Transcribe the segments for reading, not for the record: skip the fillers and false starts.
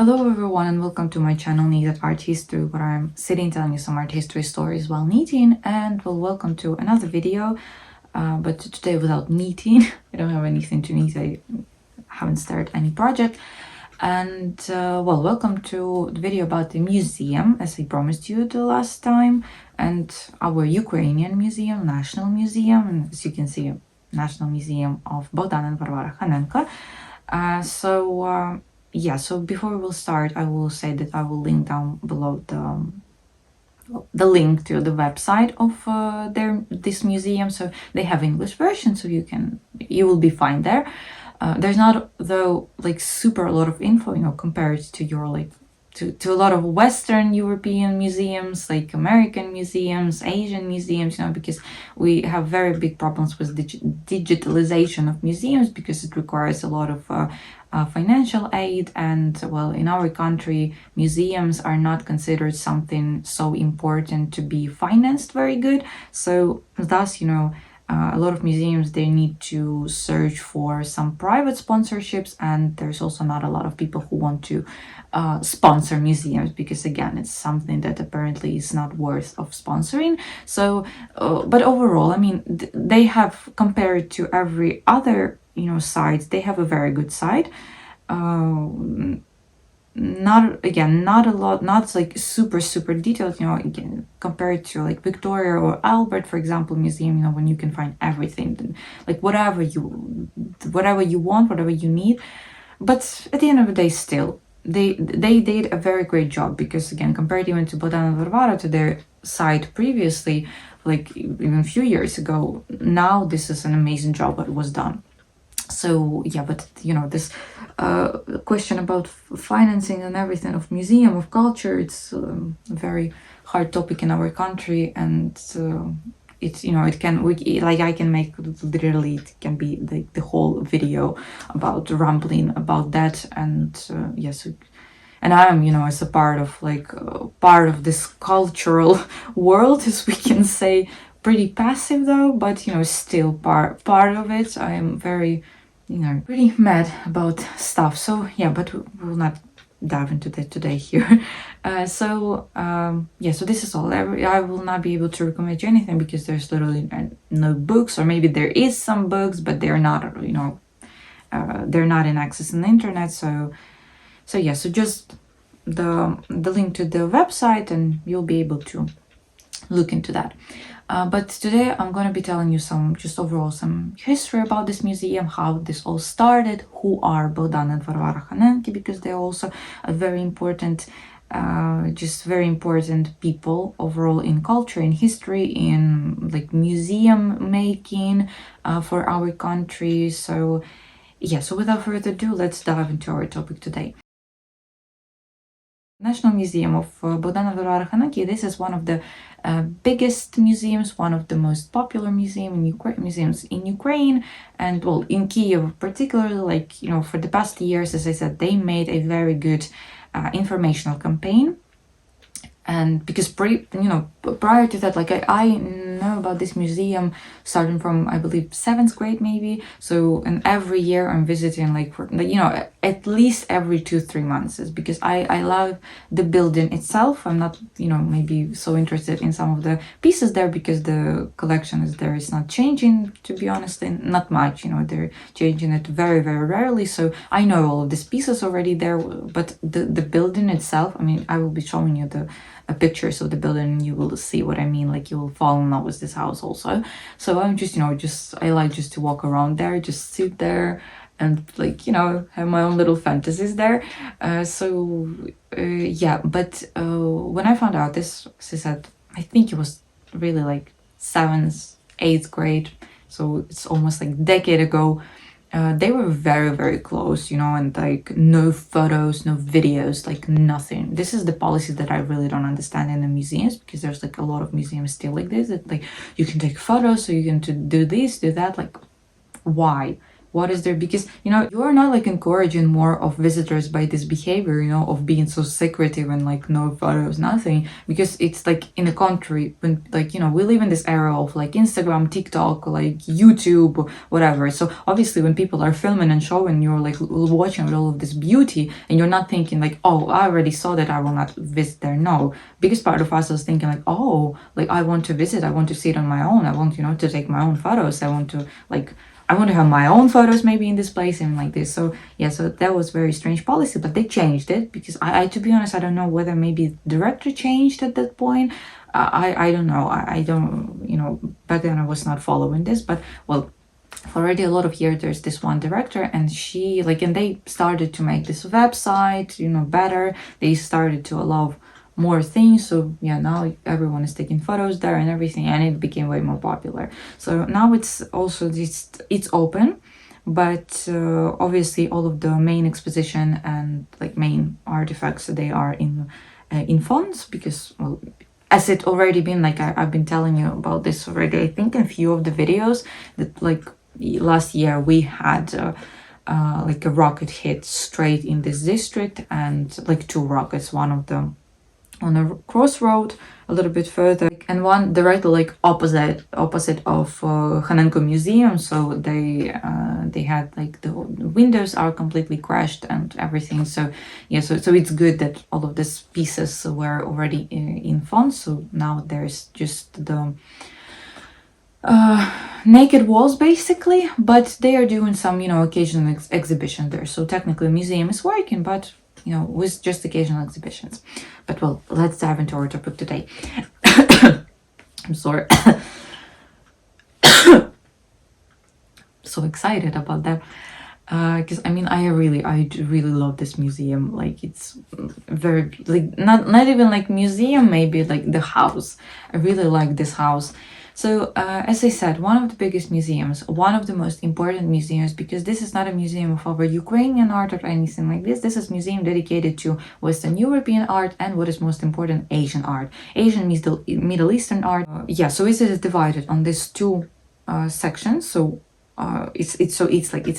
Hello everyone and welcome to my channel Knitted Art History, where I'm sitting telling you some art history stories while knitting. And welcome to another video, but today without knitting. I don't have anything to knit. I haven't started any project. And welcome to the video about the museum, as I promised you the last time, and our Ukrainian museum, National Museum, and as you can see, National Museum of Bogdan and Varvara KHANENKO. So before we'll start, I will say that I will link down below the link to the website of this museum. So they have English version, so you will be fine there. There's not though like super a lot of info, compared to your to a lot of Western European museums, like American museums, Asian museums, because we have very big problems with digitalization of museums, because it requires a lot of financial aid. And well, in our country, museums are not considered something so important to be financed very good. So thus, a lot of museums, they need to search for some private sponsorships, and there's also not a lot of people who want to sponsor museums, because again, it's something that apparently is not worth of sponsoring. So but overall, I mean, they have, compared to every other sites, they have a very good site. Not a lot, not like super detailed, again, compared to like Victoria or Albert, for example, museum, when you can find everything, like whatever you want, whatever you need. But at the end of the day, still, they did a very great job, because again, compared even to Bogdan and Varvara, to their site previously, like even a few years ago, now this is an amazing job that was done. So yeah, but this question about financing and everything of museum of culture, it's a very hard topic in our country. And it's I can make literally, it can be the whole video about rambling about that. And yes, and I am, as a part of this cultural world, as we can say, pretty passive though, but still part of it. I am very pretty mad about stuff. So yeah, but we'll not dive into that today here. So this is all. I will not be able to recommend you anything, because there's literally no books, or maybe there is some books, but they're not they're not in access on the internet. So just the link to the website, and you'll be able to look into that. But today I'm going to be telling you some history about this museum, how this all started, who are Bogdan and Varvara KHANENKO, because they're also a very important people overall in culture, in history, in like museum making for our country. So without further ado, let's dive into our topic today. National Museum of Bogdan and Varvara KHANENKO. This is one of the biggest museums, one of the most popular museums in Ukraine, and well, in Kiev particularly. For the past years, as I said, they made a very good informational campaign. And because prior to that, I know about this museum starting from, I believe, 7th grade maybe. So, and every year I'm visiting at least every 2-3 months, is because I love the building itself. I'm not maybe so interested in some of the pieces there, because the collection is there, is not changing, to be honest, and not much. They're changing it very rarely. So I know all of these pieces already there, but the building itself, I mean, I will be showing you the pictures of the building, and you will see what I mean. Like, you will fall in love with this house also. So I'm just I like just to walk around there, just sit there, and have my own little fantasies there. But when I found out this, as I said, I think it was really like 7th, 8th grade, so it's almost like a decade ago. They were very close, and like no photos, no videos, like nothing. This is the policy that I really don't understand in the museums, because there's like a lot of museums still like this, that like you can take photos, so you can do this, do that. Like, why? what is there, because you are not like encouraging more of visitors by this behavior, of being so secretive and like no photos, nothing, because it's like in a country when like we live in this era of like Instagram, TikTok, like YouTube, whatever. So obviously when people are filming and showing, you're like watching all of this beauty and you're not thinking like, oh, I already saw that, I will not visit there. No, biggest part of us is thinking like, oh, like I want to visit, I want to see it on my own, I want to take my own photos, I want to have my own photos maybe in this place and like this. So yeah, so that was very strange policy, but they changed it because I to be honest, I don't know whether maybe the director changed at that point. I don't know. I don't, back then I was not following this, but well, for already a lot of years there's this one director, and she and they started to make this website, better. They started to allow more things, so yeah, now everyone is taking photos there and everything, and it became way more popular. So now it's also it's open, but obviously all of the main exposition and like main artifacts, they are in fonts, because well, as it already been like I've been telling you about this already, I think in a few of the videos, that like last year we had like a rocket hit straight in this district, and like two rockets, one of them on a crossroad a little bit further, and one directly like opposite of KHANENKO Museum. So they had like the windows are completely crashed and everything. So yeah, so it's good that all of these pieces were already in fonts. So now there's just the naked walls basically, but they are doing some occasional exhibition there. So technically museum is working, but with just occasional exhibitions. But well, let's dive into our topic today. I'm sorry. So excited about that, because I really love this museum. Like it's very like not even like museum, maybe like the house. I really like this house. So as I said, one of the biggest museums, one of the most important museums, because this is not a museum of our Ukrainian art or anything like this. This is a museum dedicated to Western European art and what is most important, Asian art, Asian Middle Eastern art. Yeah, so it is divided on these two sections. So it's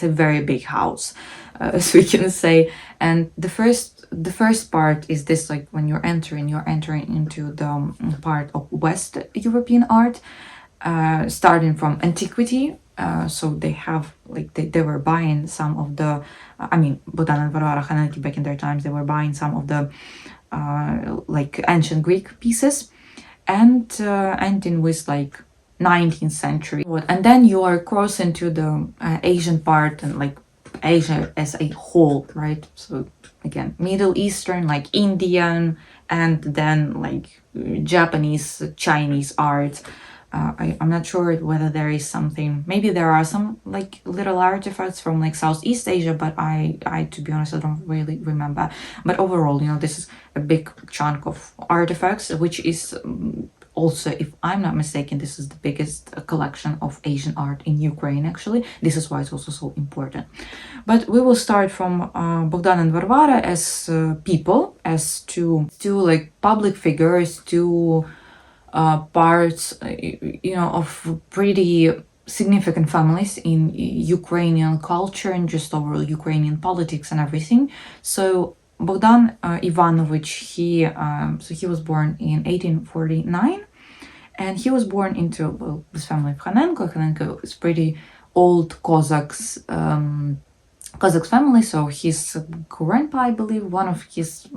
a very big house, as we can say. And the first part is this, like when you're entering into the part of West European art, starting from antiquity. So they have like they were buying some of the Bogdan and Varvara Khanenki back in their times, they were buying some of the like ancient Greek pieces, and ending with like 19th century. And then you are crossing to the Asian part, and like Asia as a whole, right? So again, Middle Eastern, like Indian, and then like Japanese, Chinese art. I'm not sure whether there is something, maybe there are some like little artifacts from like Southeast Asia, but I to be honest, I don't really remember. But overall, this is a big chunk of artifacts, which is also, if I'm not mistaken, this is the biggest collection of Asian art in Ukraine, actually. This is why it's also so important. But we will start from Bogdan and Varvara as people, as two like public figures, two parts, of pretty significant families in Ukrainian culture and just overall Ukrainian politics and everything. So Bogdan Ivanovich, he was born in 1849, and he was born into this family of Khanenko. Khanenko is pretty old Cossacks family. So his grandpa, I believe, one of his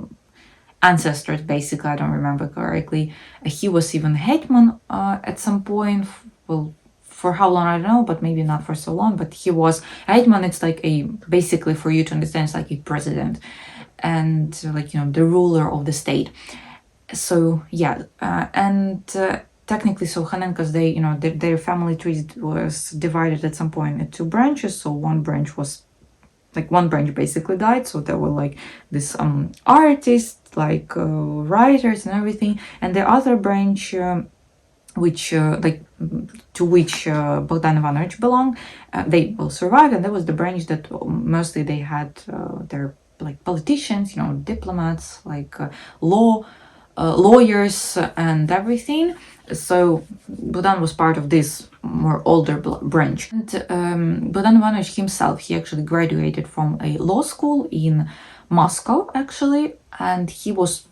ancestors, basically, I don't remember correctly, he was even hetman at some point. Well, for how long I don't know, but maybe not for so long. But he was hetman. It's like basically, for you to understand, it's like a president, and like the ruler of the state. So yeah, and technically, so Khanenko's, their family tree was divided at some point into two branches. So one branch basically died, so there were like this artists, like writers and everything, and the other branch which to which Bogdan Ivanovich belonged, they will survive, and that was the branch that mostly they had their like politicians, diplomats, like law lawyers and everything. So Bogdan was part of this more older branch. And Bogdan Ivanovich himself, he actually graduated from a law school in Moscow, actually, and he was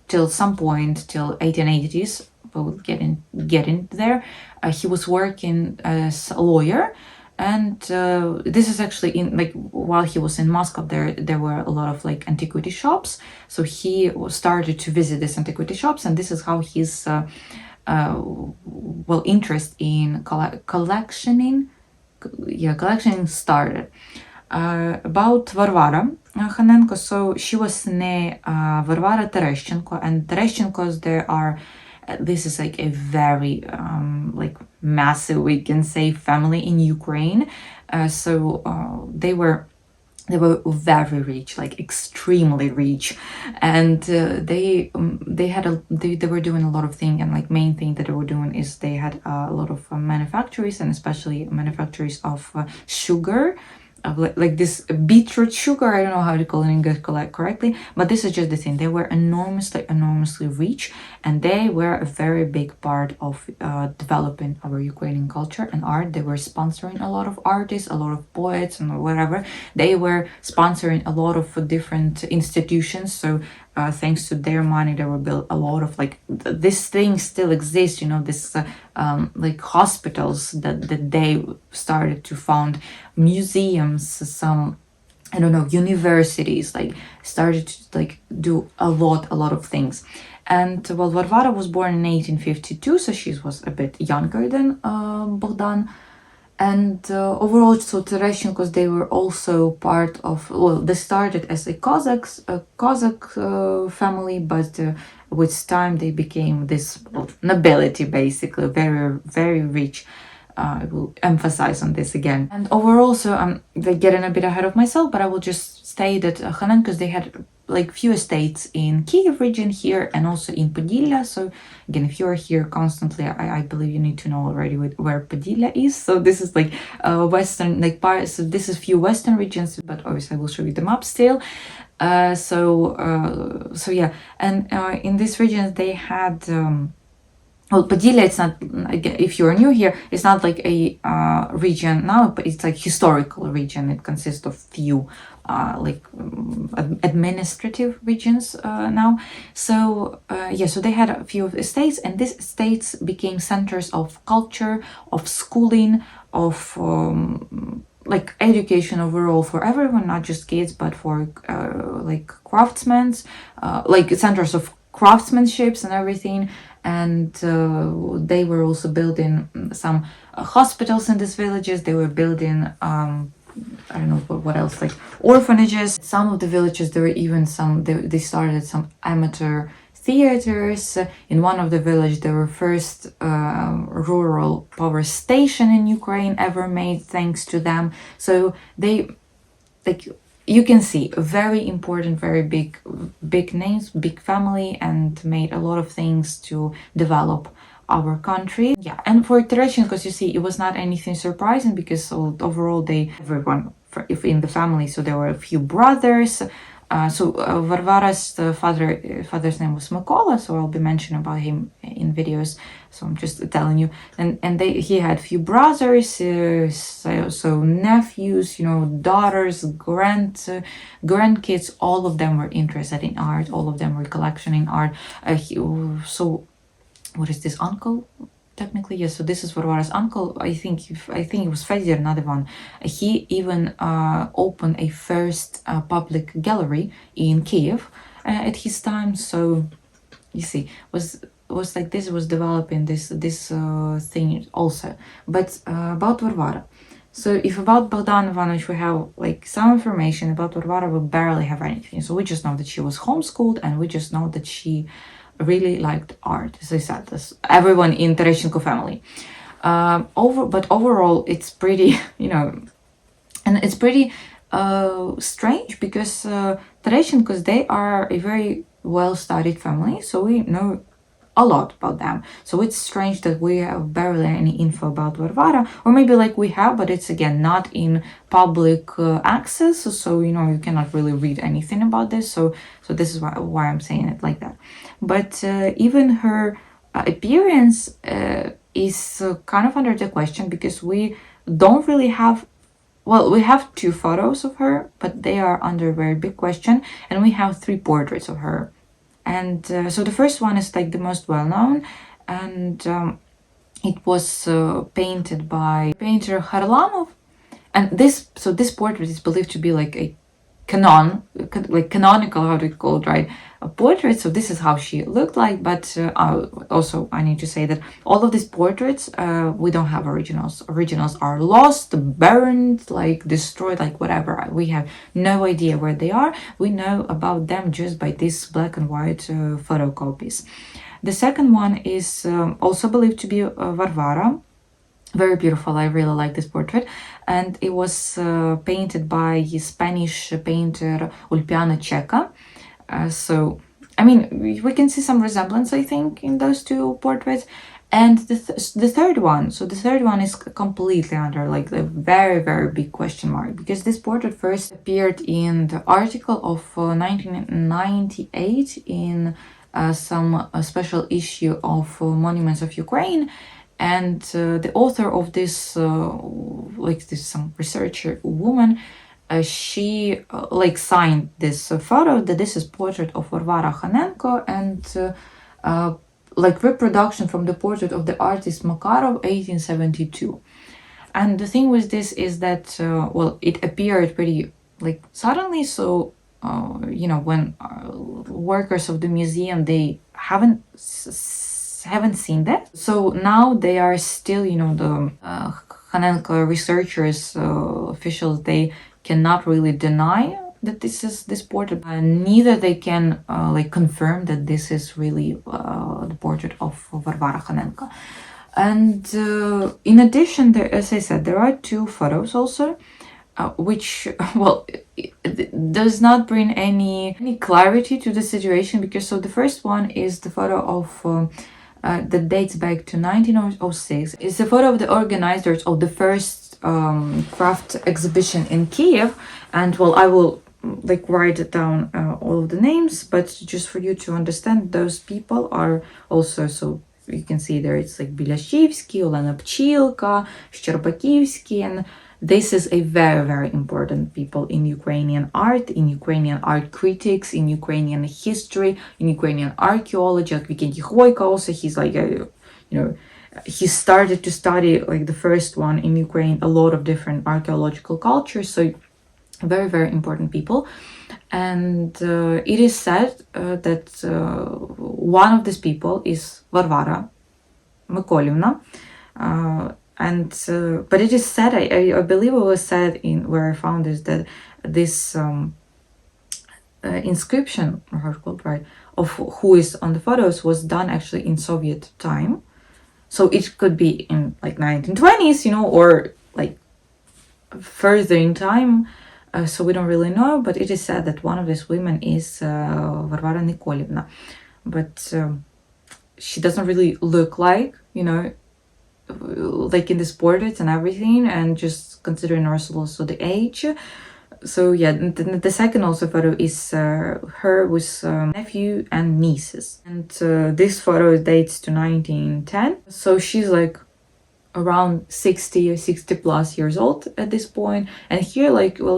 till some point, till 1880s, we'll get in there, he was working as a lawyer. And this is actually in, like, while he was in Moscow, there were a lot of like antiquity shops. So he started to visit these antiquity shops, and this is how his well, interest in collectioning started. About Varvara Khanenko, so she was Varvara Tereshchenko, and Tereshchenkos, there are, this is like a very like massive, we can say, family in Ukraine. They were very rich, like extremely rich, and they were doing a lot of things. And like main thing that they were doing is they had a lot of manufactories, and especially manufactories of sugar, of like this beetroot sugar. I don't know how to call it in English correctly, but this is just the thing. They were enormously rich, and they were a very big part of developing our Ukrainian culture and art. They were sponsoring a lot of artists, a lot of poets, and whatever. They were sponsoring a lot of different institutions. So thanks to their money, they were built a lot of, like, this thing still exists, you know, this like hospitals that they started to found, museums, some, I don't know, universities, like started to like do a lot of things. And well, Varvara was born in 1852, so she was a bit younger than Bogdan. And overall, so Tereshchenkos, they were also part of, well, they started as a Cossack family, but with time they became this, well, nobility, basically, very rich. I will emphasize on this again. And overall, so I'm getting a bit ahead of myself, but I will just say that Khanenkos, they had like few estates in Kiev region here, and also in Podillia. So again, if you are here constantly, I believe you need to know already where Podillia is. So this is like western, like part. So this is few western regions, but obviously I will show you the map still. So yeah, and in these regions they had. Well, Podillia, it's not, if you're new here, it's not like a region now, but it's like historical region. It consists of few administrative regions now. So yeah, so they had a few estates, and these estates became centers of culture, of schooling, of like education overall for everyone, not just kids, but for like craftsmen, like centers of craftsmanships and everything. And they were also building some hospitals in these villages. They were building I don't know what else, like orphanages. Some of the villages, there were even some, they started some amateur theaters. In one of the villages, there were first rural power station in Ukraine ever made, thanks to them. So they, like, you can see very important, very big names, big family, and made a lot of things to develop our country. Yeah, and for Tereshchenkos, you see, it was not anything surprising, because overall everyone if in the family, so there were a few brothers. Varvara's father's name was Mykola, so I'll be mentioning about him in videos. So I'm just telling you. And he had few brothers, so nephews, you know, daughters, grandkids. All of them were interested in art. All of them were collectioning art. So what is this, uncle? Technically, yes. So this is Varvara's uncle. I think it was Fedor, another one. He even opened a first public gallery in Kiev at his time. So you see, was like this was developing this thing also. But about Varvara. So if about Bogdan Ivanovich we have like some information, about Varvara we barely have anything. So we just know that she was homeschooled, and we just know that she really liked art, as I said, as everyone in Tereshchenko family. But overall, it's pretty, you know, and it's pretty strange, because Tereshchenkos, they are a very well-studied family. So we know a lot about them. So it's strange that we have barely any info about Varvara, or maybe like we have, but it's again not in public access. So you cannot really read anything about this. So this is why I'm saying it like that. But even her appearance is kind of under the question, because we don't really have, well, we have 2 photos of her, but they are under very big question, and we have 3 portraits of her. And so the first one is like the most well-known, and it was painted by painter Harlamov. And this portrait is believed to be like a canonical, how do you call it, right, a portrait. So this is how she looked like. But also I need to say that all of these portraits, we don't have originals. Originals are lost, burned, like destroyed, like whatever. We have no idea where they are. We know about them just by these black and white photocopies. The second one is also believed to be Varvara. Very beautiful. I really like this portrait, and it was painted by Spanish painter Ulpiana Checa. So I mean, we can see some resemblance, I think, in those 2 portraits. And the third one, so the third one is completely under like the very, very big question mark, because this portrait first appeared in the article of 1998 in some special issue of Monuments of Ukraine. And the author of this, some researcher woman, she signed this photo that this is portrait of Varvara KHANENKO, and reproduction from the portrait of the artist Makarov, 1872. And the thing with this is that it appeared pretty suddenly. So when workers of the museum, they haven't seen that. So now they are still, the KHANENKO researchers, officials, they cannot really deny that this is this portrait. Neither they can confirm that this is really the portrait of Varvara KHANENKO. And in addition, as I said, there are 2 photos also, which it does not bring any clarity to the situation, because the first one is the photo of that dates back to 1906. It's a photo of the organizers of the first craft exhibition in Kiev. And I will write it down all of the names, but just for you to understand, those people are also, so you can see there, it's Biляшівський, Olena Pchilka, Щербаківський, and this is a very, very important people in Ukrainian art, in Ukrainian art critics, in Ukrainian history, in Ukrainian archaeology. Like Vikenty Khvoyko also, he's he started to study the first one in Ukraine, a lot of different archaeological cultures. So very, very important people. And it is said that one of these people is Varvara Mykolivna. But it is said, I believe it was said in where I found this, that this inscription, or how it's called, right, of who is on the photos was done actually in Soviet time. So it could be in 1920s, or further in time. So we don't really know, but it is said that one of these women is Varvara Nikolivna. But she doesn't really look like, in this portraits and everything, and just considering also the age. So yeah, the second also photo is her with nephew and nieces, and this photo dates to 1910. So she's around 60 or 60 plus years old at this point. And here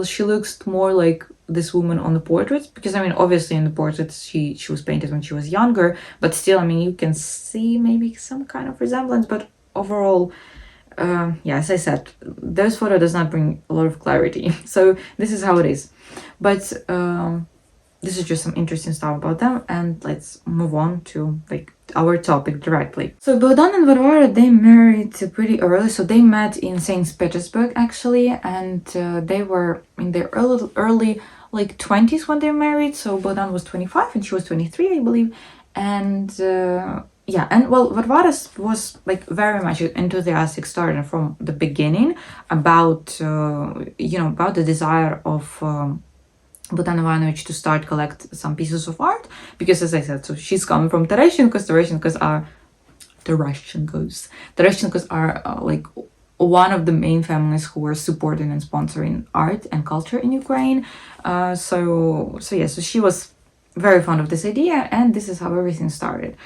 she looks more like this woman on the portraits, because obviously in the portraits she was painted when she was younger, but still you can see maybe some kind of resemblance. But overall, as I said, this photo does not bring a lot of clarity. So this is how it is. But this is just some interesting stuff about them, and let's move on to our topic directly. So Bogdan and Varvara, they married pretty early. So they met in St. Petersburg actually, and they were in their early 20s when they married. So Bogdan was 25 and she was 23, I believe. And Varvara was very much enthusiastic starting from the beginning about about the desire of Bohdan Ivanovich to start collect some pieces of art, because as I said, so she's coming from Tereshchenkos. Tereshchenkos are like one of the main families who were supporting and sponsoring art and culture in Ukraine. So she was very fond of this idea, and this is how everything started.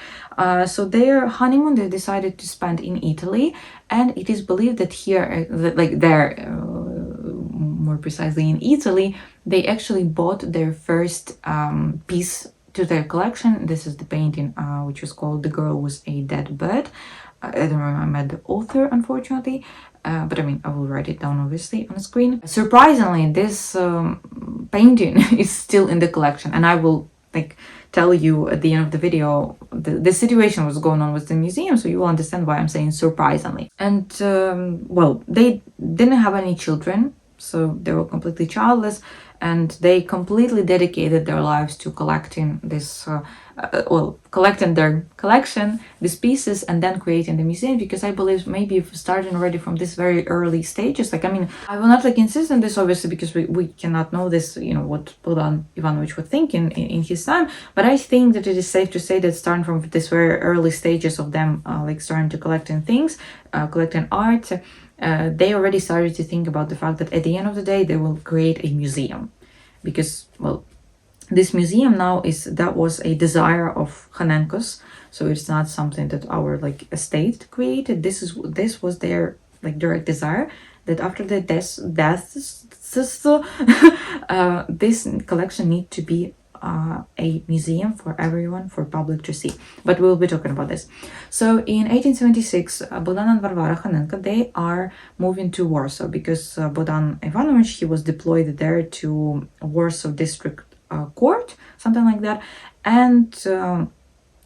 So their honeymoon they decided to spend in Italy, and it is believed that here, like there, more precisely in Italy, they actually bought their first piece to their collection. This is the painting which was called "The Girl with a Dead Bird." I don't remember the author, unfortunately, but I mean, I will write it down obviously on the screen. Surprisingly, this painting is still in the collection, and I will like tell you at the end of the video the situation was going on with the museum, so you will understand why I'm saying surprisingly. And well, they didn't have any children, so they were completely childless, and they completely dedicated their lives to collecting this collecting their collection, these pieces, and then creating the museum, because I believe maybe if starting already from this very early stages, like, I mean, I will not like insist on this obviously, because we cannot know this, you know, what Bogdan Ivanovich was thinking in his time, but I think that it is safe to say that starting from this very early stages of them like starting to collecting things, collecting art, they already started to think about the fact that at the end of the day they will create a museum, because, well, this museum now that was a desire of KHANENKO's, so it's not something that our like estate created. This was their like direct desire, that after the deaths this collection need to be a museum for everyone, for public to see. But we'll be talking about this. So in 1876, Bogdan and Varvara Khanenko, they are moving to Warsaw, because Bogdan Ivanovich, he was deployed there to Warsaw District Court, something like that. And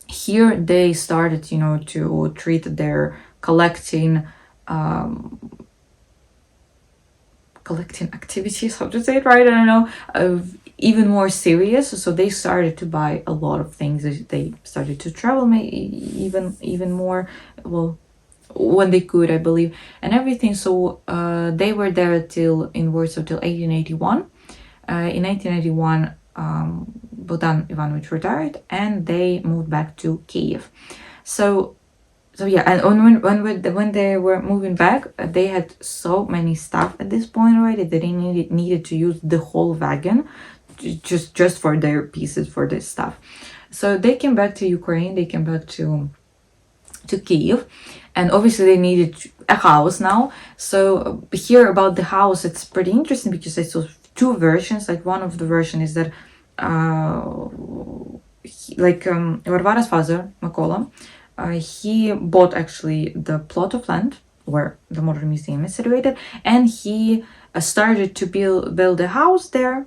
here they started, you know, to treat their collecting activities, how to say it right, I don't know, even more serious. So they started to buy a lot of things. They started to travel even more, well, when they could, I believe, and everything. So they were there in Warsaw till 1881. In 1881, Bogdan Ivanovich retired, and they moved back to Kiev. So yeah, and when they were moving back, they had so many stuff at this point already that they needed to use the whole wagon just for their pieces, for this stuff. So they came back to Ukraine. They came back to Kiev, and obviously they needed a house now. So here about the house, it's pretty interesting, because I saw two versions. Like, one of the version is that Varvara's father, Mykola, he bought actually the plot of land where the modern museum is situated, and he started to build a house there,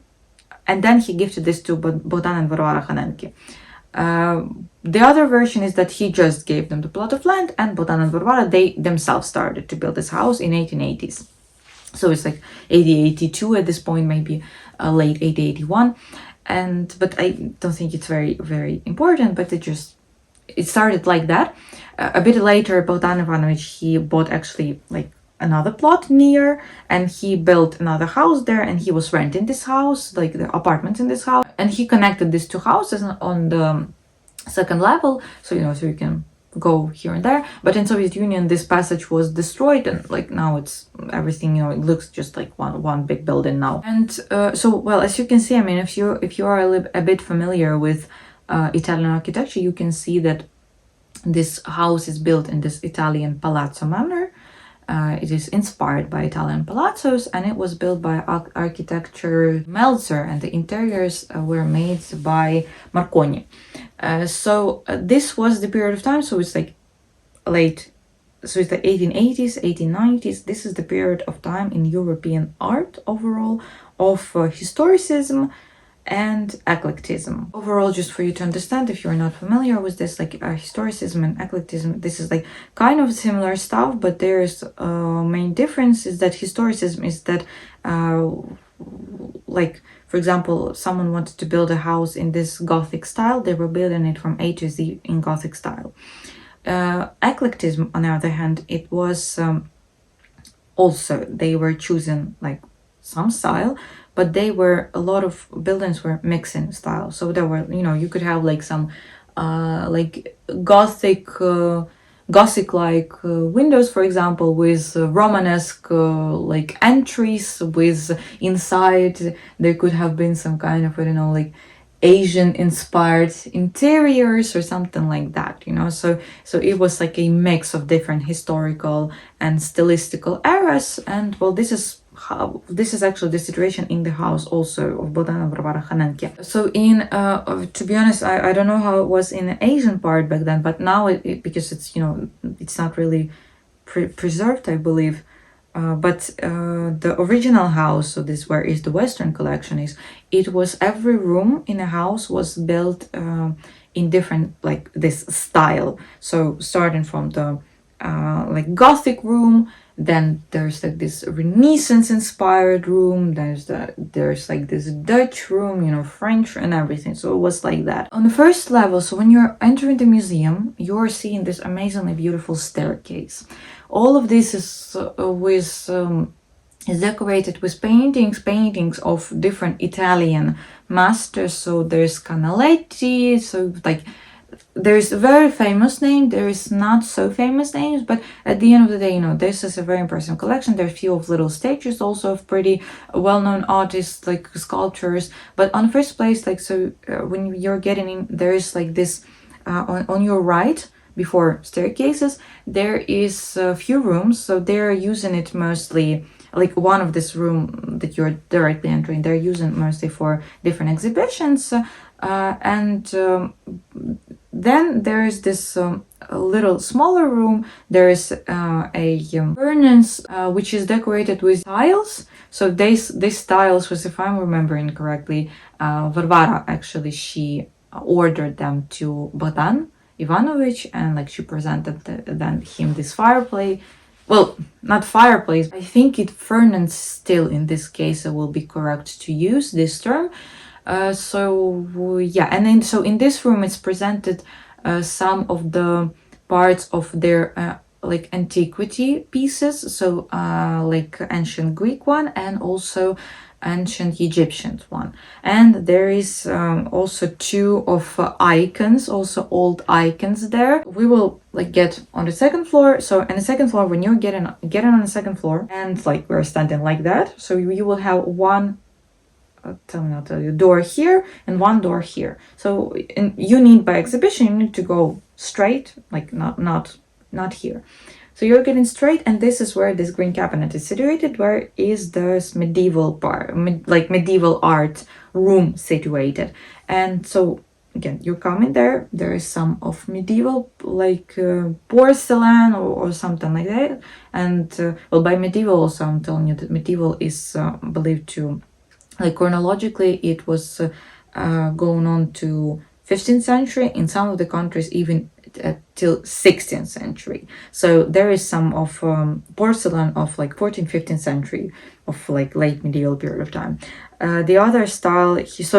and then he gifted this to Bogdan and Varvara Khanenko. The other version is that he just gave them the plot of land, and Bogdan and Varvara, they themselves started to build this house in 1880s. So it's like 1882 at this point, maybe late 1881. But I don't think it's very, very important, but it started like that. A bit later, Bogdan Ivanovich, he bought actually like another plot near, and he built another house there, and he was renting this house, like the apartments in this house, and he connected these two houses on the second level, so you can go here and there. But in Soviet Union, this passage was destroyed, and like now it's everything, it looks just like one big building now. And so, well, as you can see, I mean, if you are a bit familiar with Italian architecture, you can see that this house is built in this Italian palazzo manner. It is inspired by Italian palazzos, and it was built by architecture Meltzer, and the interiors were made by Marconi. So this was the period of time, so it's like so it's the 1880s, 1890s. This is the period of time in European art overall of historicism and eclecticism. Overall, just for you to understand, if you're not familiar with this, like historicism and eclecticism, this is like kind of similar stuff, but there's main difference is that historicism is that like, for example, someone wanted to build a house in this Gothic style, they were building it from A to Z in Gothic style. Eclecticism, on the other hand, it was also, they were choosing like some style, but they were, a lot of buildings were mixing style. So there were, you could have like some like Gothic like windows, for example, with Romanesque like entries, with inside there could have been some kind of, I don't know, like Asian inspired interiors or something like that, so it was like a mix of different historical and stylistical eras. And well, this is actually the situation in the house also of Bogdana Varvara Khanenko. So to be honest, I don't know how it was in the Asian part back then, but now because it's, it's not really preserved, I believe. But the original house, so this where is the Western collection is, it was, every room in a house was built in different, like this style. So starting from the like Gothic room, then there's like this Renaissance inspired room, there's like this Dutch room, French and everything. So it was like that. On the first level, so when you're entering the museum, you're seeing this amazingly beautiful staircase. All of this is is decorated with paintings of different Italian masters. So there's Canaletti, so like there's a very famous name, there is not so famous names, but at the end of the day, this is a very impressive collection. There are a few of little statues also of pretty well-known artists, like sculptures. But on the first place, like, so when you're getting in, there is like this on your right, before staircases, there is a few rooms. So they're using it mostly, like one of this room that you're directly entering, they're using mostly for different exhibitions. Then there is this a little smaller room. There is a furnace which is decorated with tiles. So these tiles was, if I'm remembering correctly, Varvara actually, she ordered them to Bogdan Ivanovich, and like she presented then him this fireplace. Well, not fireplace, I think it furnace still in this case. It will be correct to use this term. Yeah, and then so in this room it's presented some of the parts of their like antiquity pieces, so like ancient Greek one and also ancient Egyptian one. And there is also two of icons, also old icons there. We will like get on the second floor. So in the second floor, when you're getting on the second floor, and like we're standing like that, so you will have one I'll tell you, door here and one door here. So you need, by exhibition, you need to go straight, like not here. So you're getting straight, and this is where this green cabinet is situated, where is this medieval part, like medieval art room situated. And so again, you come in there, there is some of medieval like porcelain or something like that. And well, by medieval also I'm telling you that medieval is believed to, like chronologically, it was going on to 15th century, in some of the countries even till 16th century. So there is some of porcelain of like 14th, 15th century, of like late medieval period of time. The other style, this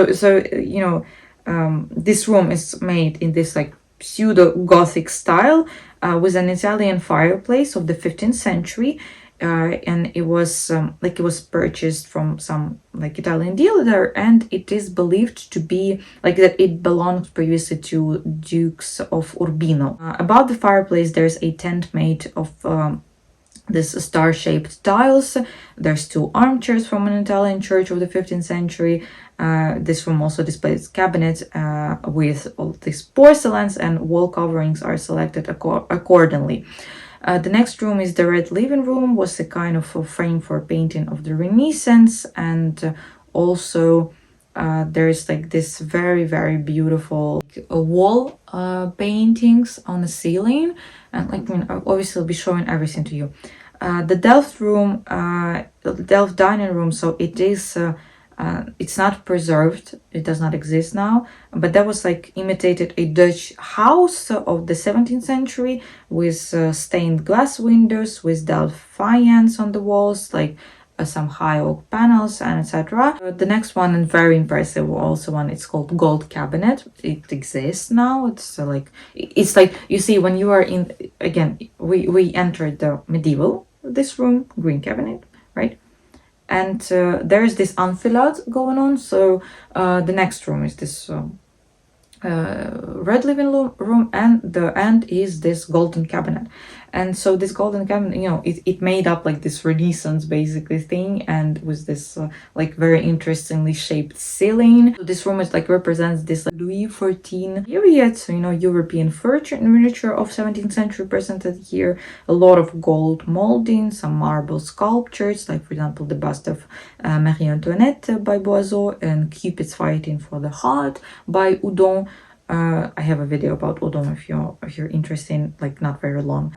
room is made in this like pseudo Gothic style with an Italian fireplace of the 15th century. And it was it was purchased from some like Italian dealer, and it is believed to be like that it belonged previously to Dukes of Urbino. Above the fireplace, there's a tent made of this star-shaped tiles. There's two armchairs from an Italian church of the 15th century. This room also displays cabinets with all these porcelains, and wall coverings are selected accordingly. The next room is the red living room, was a kind of a frame for painting of the Renaissance, and also there's like this very, very beautiful wall paintings on the ceiling, and like obviously I'll be showing everything to you. The Delft room, the Delft dining room, so it is it's not preserved, it does not exist now, but that was like imitated a Dutch house of the 17th century with stained glass windows, with Delft faience on the walls, like some high oak panels and etc. The next one, and very impressive also one, it's called Gold Cabinet. It exists now. It's like you see, when you are in, again, we entered the medieval, this room, Green Cabinet, right? And there's this enfilade going on. So the next room is this red living room, and the end is this golden cabinet. And so this golden cabinet, it made up like this Renaissance basically thing, and with this like very interestingly shaped ceiling. So this room is like represents this like, Louis XIV period, so European furniture of 17th century presented here. A lot of gold molding, some marble sculptures, like for example the bust of Marie Antoinette by Boiseau, and Cupid's fighting for the heart by Houdon. I have a video about Odon if you're interested, like not very long.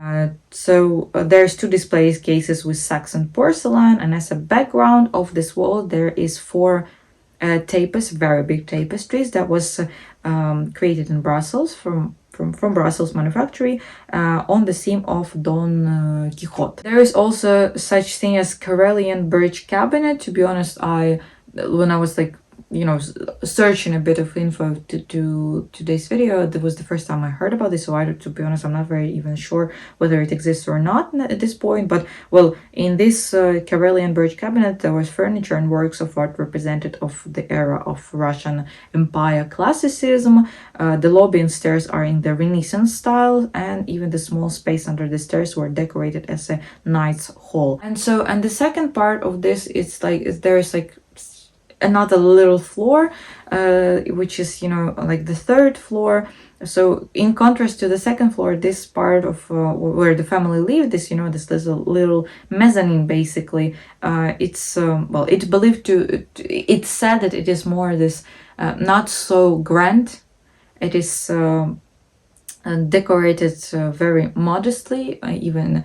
So there's two displays cases with Saxon porcelain, and as a background of this wall there is four very big tapestries that was created in Brussels from Brussels manufactory on the theme of Don Quixote. There is also such thing as Karelian birch cabinet. To be honest, when I was like searching a bit of info to today's video, that was the first time I heard about this, so to be honest, I'm not very even sure whether it exists or not at this point. But well, in this Karelian birch cabinet there was furniture and works of art representative of the era of Russian Empire classicism. The lobby and stairs are in the Renaissance style, and even the small space under the stairs were decorated as a knight's hall. And the second part of this, there's like another little floor, which is like the third floor. So in contrast to the second floor, this part of where the family lived, this this little mezzanine basically, it's it's said that it is more this not so grand. It is decorated very modestly, even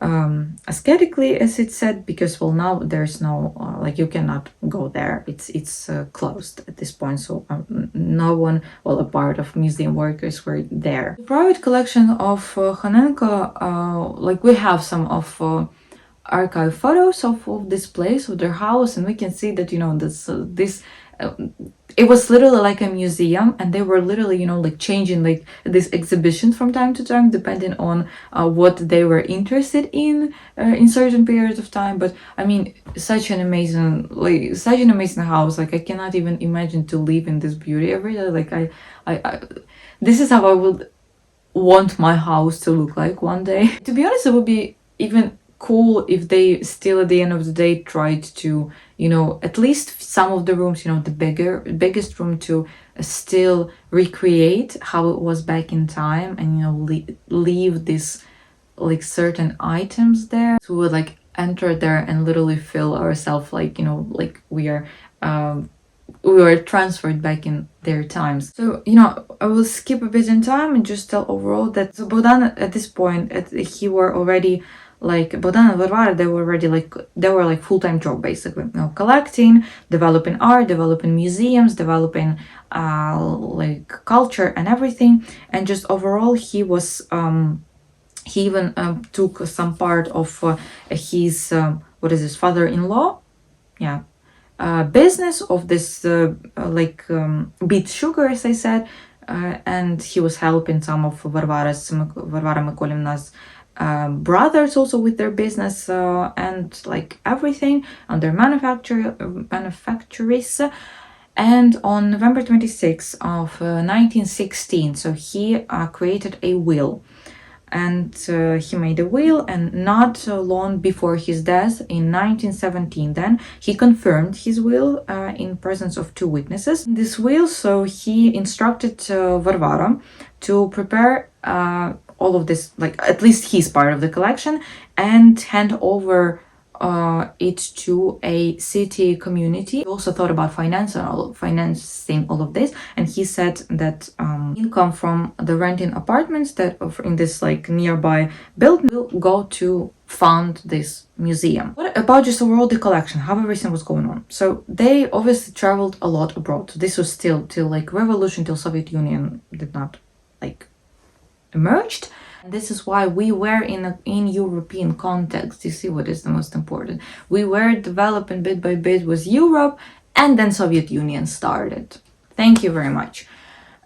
aesthetically, as it said, because now there's no you cannot go there. It's closed at this point, so no one, a part of museum workers were there. The private collection of KHANENKO, we have some of archive photos of this place, of their house, and we can see that this it was literally like a museum, and they were literally changing this exhibition from time to time depending on what they were interested in certain periods of time. But I mean, such an amazing house. I cannot even imagine to live in this beauty every day. I this is how I would want my house to look like one day. To be honest, it would be even cool if they still at the end of the day tried to at least some of the rooms, the biggest room, to still recreate how it was back in time, and leave this certain items there. So we would enter there and literally feel ourselves we were transferred back in their times. So I will skip a bit in time and just tell overall that Bogdan at this point, he were already Bogdan and Varvara, they were full-time job basically, collecting, developing art, developing museums, developing culture and everything. And just overall, he was he even took some part of his father-in-law, business of this beet sugar, as I said, and he was helping some of Varvara Mykolivna's brothers also with their business and everything on their manufactories. And on November 26th of 1916, so he created a will, and he made a will, and not long before his death in 1917, then he confirmed his will in presence of two witnesses. In this will, so he instructed Varvara to prepare all of this, at least his part of the collection, and hand over it to a city community. He also thought about financing all of this, and he said that income from the renting apartments that in this nearby building will go to fund this museum. What about just overall the collection, how everything was going on? So they obviously traveled a lot abroad. This was still till revolution, till Soviet Union did not emerged. And this is why we were in European context. You see what is the most important. We were developing bit by bit with Europe, and then Soviet Union started. Thank you very much.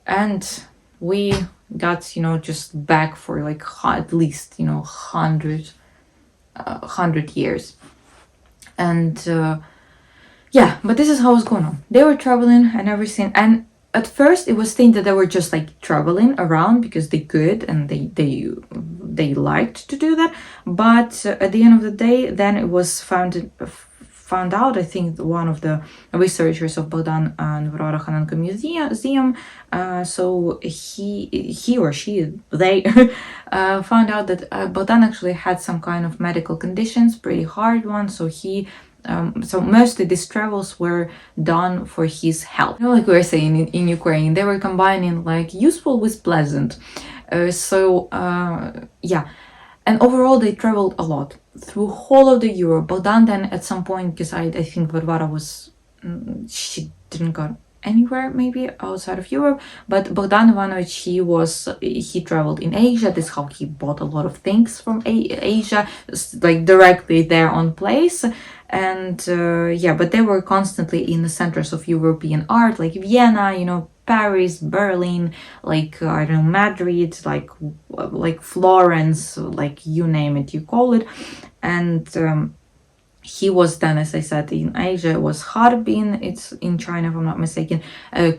And we got just back for at least 100 years. And yeah, but this is how it's going on. They were traveling and everything, and at first it was think that they were just like traveling around because they could and they liked to do that. But at the end of the day, then it was found out. I think one of the researchers of Bogdan and Varvara Khanenko Museum, so he or she they found out that Bogdan actually had some kind of medical conditions, pretty hard ones. So mostly these travels were done for his health. You know, like we were saying in Ukraine, they were combining like useful with pleasant. Yeah, and overall they traveled a lot through whole of the Europe. Bogdan then at some point, because I think Varvara was she didn't go anywhere maybe outside of Europe, but Bogdan Ivanovich he traveled in Asia. This is how he bought a lot of things from Asia, like directly there on place. And yeah, but they were constantly in the centers of European art, like Vienna, you know, Paris, Berlin, like I don't know, Madrid, like Florence, like you name it, you call it. And he was then, as I said, in Asia. It was Harbin, it's in China if I'm not mistaken,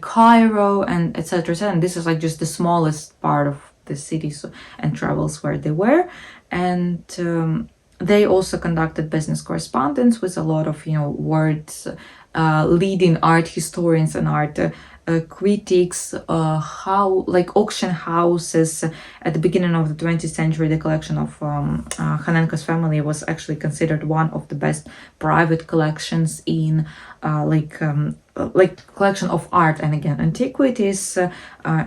Cairo, and etc. And this is like just the smallest part of the cities and travels where they were. And they also conducted business correspondence with a lot of, you know, words, leading art historians and art critics, how like auction houses. At the beginning of the 20th century, the collection of Khanenko's family was actually considered one of the best private collections in like collection of art and again antiquities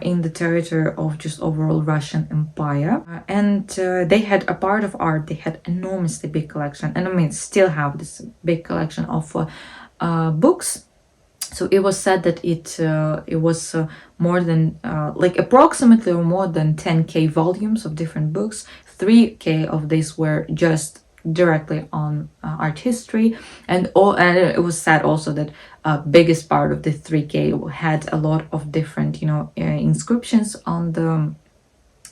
in the territory of just overall Russian Empire. And they had a part of art, they had enormously big collection, and I mean still have this big collection of books. So it was said that it was more than like approximately or more than 10K volumes of different books. 3K of these were just directly on art history, and it was said also that biggest part of the 3K had a lot of different, you know, inscriptions on the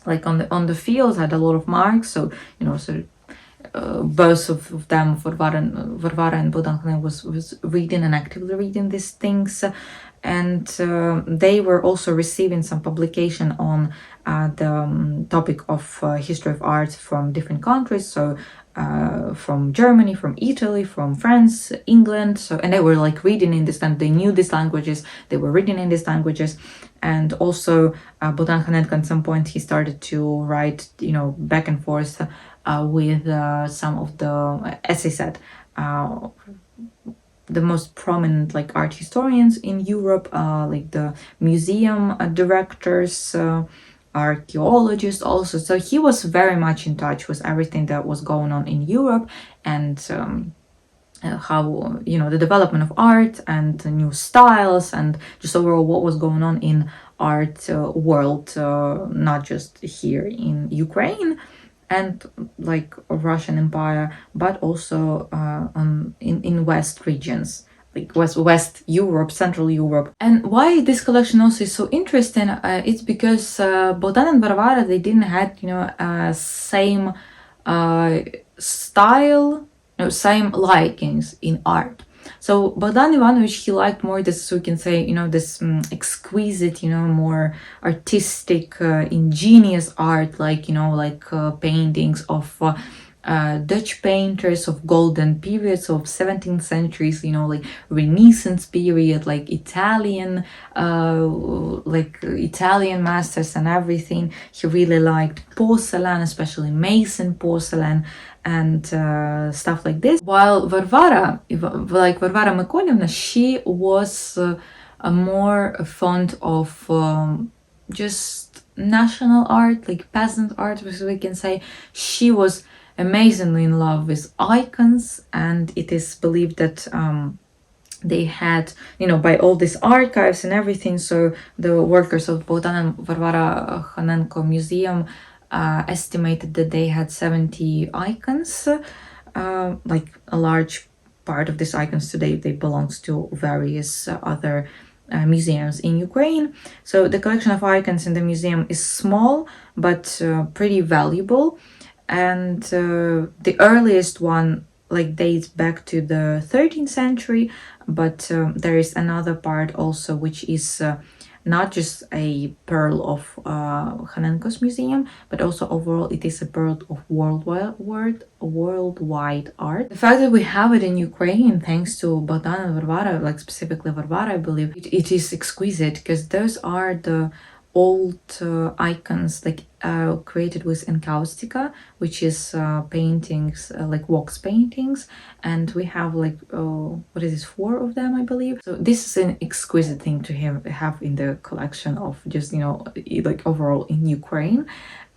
like on the fields, had a lot of marks. So, you know, so both of them, Varvara and Bogdan, was reading and actively reading these things. And they were also receiving some publication on the topic of history of art from different countries. So from Germany, from Italy, from France, England. So, and they were like reading in this, and they knew these languages. They were reading in these languages. And also Bogdan Khanenko at some point he started to write, you know, back and forth with some of the, as I said, the most prominent like art historians in Europe, like the museum directors, archaeologists also. So he was very much in touch with everything that was going on in Europe, and how, you know, the development of art and the new styles and just overall what was going on in art world, not just here in Ukraine and like Russian Empire, but also in West regions, like West Europe, Central Europe. And why this collection also is so interesting, it's because Bogdan and Varvara, they didn't have, you know, same style, no, same likings in art. So Bogdan Ivanovich, he liked more this, so we can say, you know, this exquisite, you know, more artistic, ingenious art, like, you know, like paintings of Dutch painters of golden periods of 17th centuries, you know, like Renaissance period, like Italian masters and everything. He really liked porcelain, especially Mason porcelain and stuff like this. While Varvara Mykolivna, she was more fond of just national art, like peasant art, as we can say. She was amazingly in love with icons, and it is believed that they had, you know, by all these archives and everything, so the workers of Bogdan and Varvara Khanenko Museum estimated that they had 70 icons. Like a large part of these icons today, they belongs to various other museums in Ukraine. So the collection of icons in the museum is small but pretty valuable. And the earliest one, like dates back to the 13th century, but there is another part also, which is not just a pearl of KHANENKO's museum, but also overall it is a pearl of worldwide art. The fact that we have it in Ukraine, thanks to Bogdan and Varvara, like specifically Varvara, I believe, it is exquisite, because those are the old icons, like created with encaustica, which is paintings, like wax paintings, and we have like what is this, 4 of them, I believe. So this is an exquisite thing to have in the collection of just, you know, like overall in Ukraine,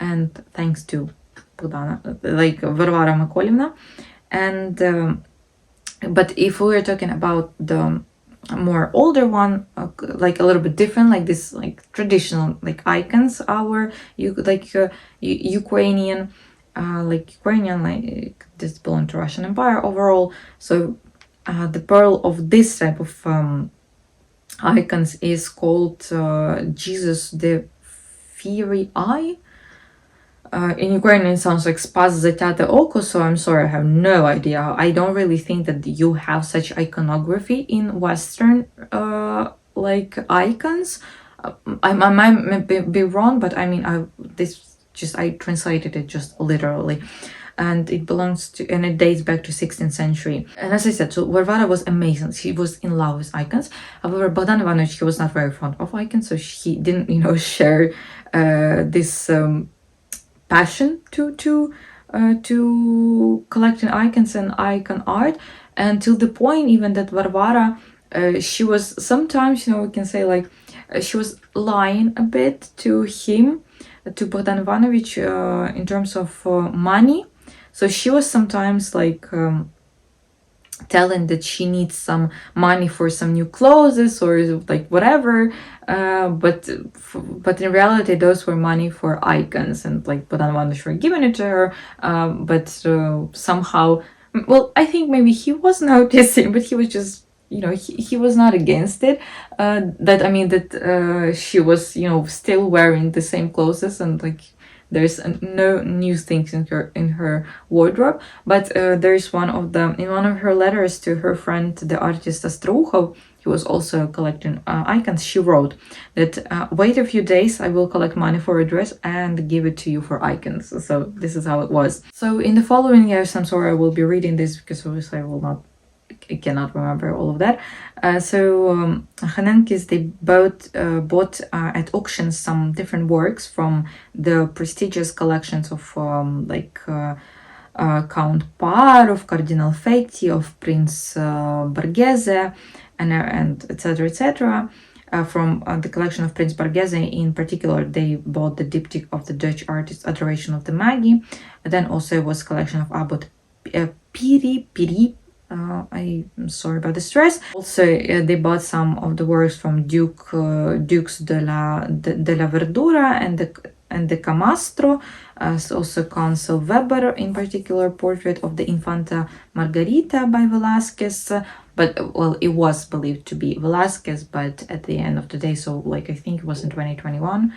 and thanks to Bogdana, like Varvara Makolivna. And but if we were talking about the more older one, like a little bit different, like this, like traditional like icons, our Ukrainian, like this belong to Russian Empire overall. So the pearl of this type of icons is called Jesus the Fiery Eye. In Ukrainian it sounds like Spas Zatyate Oko, so I'm sorry, I have no idea. I don't really think that you have such iconography in Western like icons. I might be wrong, but I mean, I translated it just literally. And it belongs to, and it dates back to 16th century. And as I said, so Varvara was amazing. She was in love with icons. However, Bogdan Ivanovich, he was not very fond of icons, so he didn't, you know, share this passion to collecting icons and icon art, and to the point even that Varvara, she was sometimes, you know, we can say like she was lying a bit to him, to Bogdan Ivanovich, in terms of money. So she was sometimes like telling that she needs some money for some new clothes or like whatever, but in reality those were money for icons, and like Bogdan Ivanovich were giving it to her, but somehow, well, I think maybe he was noticing, but he was just, you know, he was not against it, that I mean that she was, you know, still wearing the same clothes, and like there's no new things in her wardrobe. But there's one of them, in one of her letters to her friend, the artist Astroukhov, he was also collecting icons. She wrote that wait a few days, I will collect money for a dress and give it to you for icons. So this is how it was. So in the following years, I'm sorry, I will be reading this because obviously I cannot remember all of that. KHANENKO's, they both bought at auctions some different works from the prestigious collections of Count Parr, of Cardinal Fetti, of Prince Borghese, and etc. etc. From the collection of Prince Borghese in particular, they bought the diptych of the Dutch artist Adoration of the Magi. Then also was collection of Abbot Piri. I'm sorry about the stress. Also, they bought some of the works from Dukes de la Verdura and the Camastro, also Consul Weber, in particular portrait of the Infanta Margarita by Velasquez. But well, it was believed to be Velasquez, but at the end of the day, so like I think it was in 2021,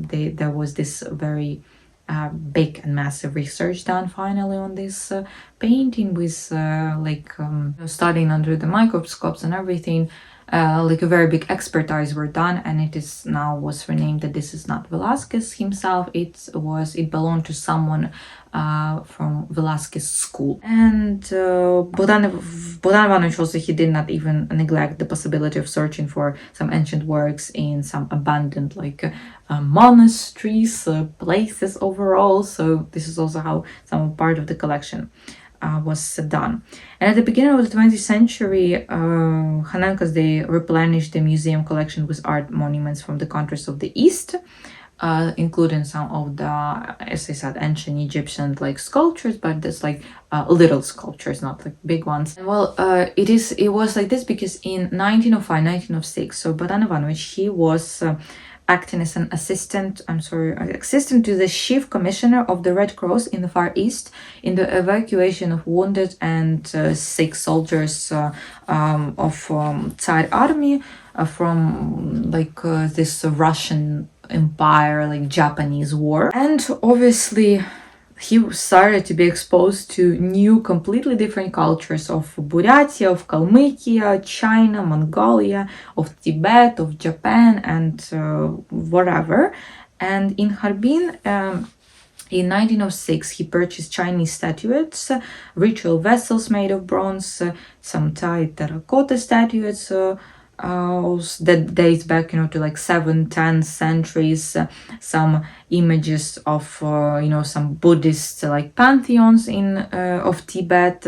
there was this very big and massive research done finally on this painting, with studying under the microscopes and everything. Like a very big expertise were done, and it is now was renamed that this is not Velasquez himself. It belonged to someone from Velasquez school. And Bogdan Ivanovich also, he did not even neglect the possibility of searching for some ancient works in some abandoned monasteries, places overall. So this is also how some part of the collection was done. And at the beginning of the 20th century, KHANENKO's, they replenished the museum collection with art monuments from the countries of the East, including some of the, as I said, ancient Egyptian like sculptures, but there's like little sculptures, not like big ones. And well, it was like this because in 1905, 1906, so Bogdan Ivanovich, he was acting as an assistant to the chief commissioner of the Red Cross in the Far East in the evacuation of wounded and sick soldiers of Tsar army from this Russian Empire, like Japanese war. And obviously he started to be exposed to new, completely different cultures of Buryatia, of Kalmykia, China, Mongolia, of Tibet, of Japan, and whatever. And in Harbin, in 1906, he purchased Chinese statuettes, ritual vessels made of bronze, some Thai terracotta statuettes that dates back, to like 7th, 10th centuries. Some images of, some Buddhist like pantheons in of Tibet.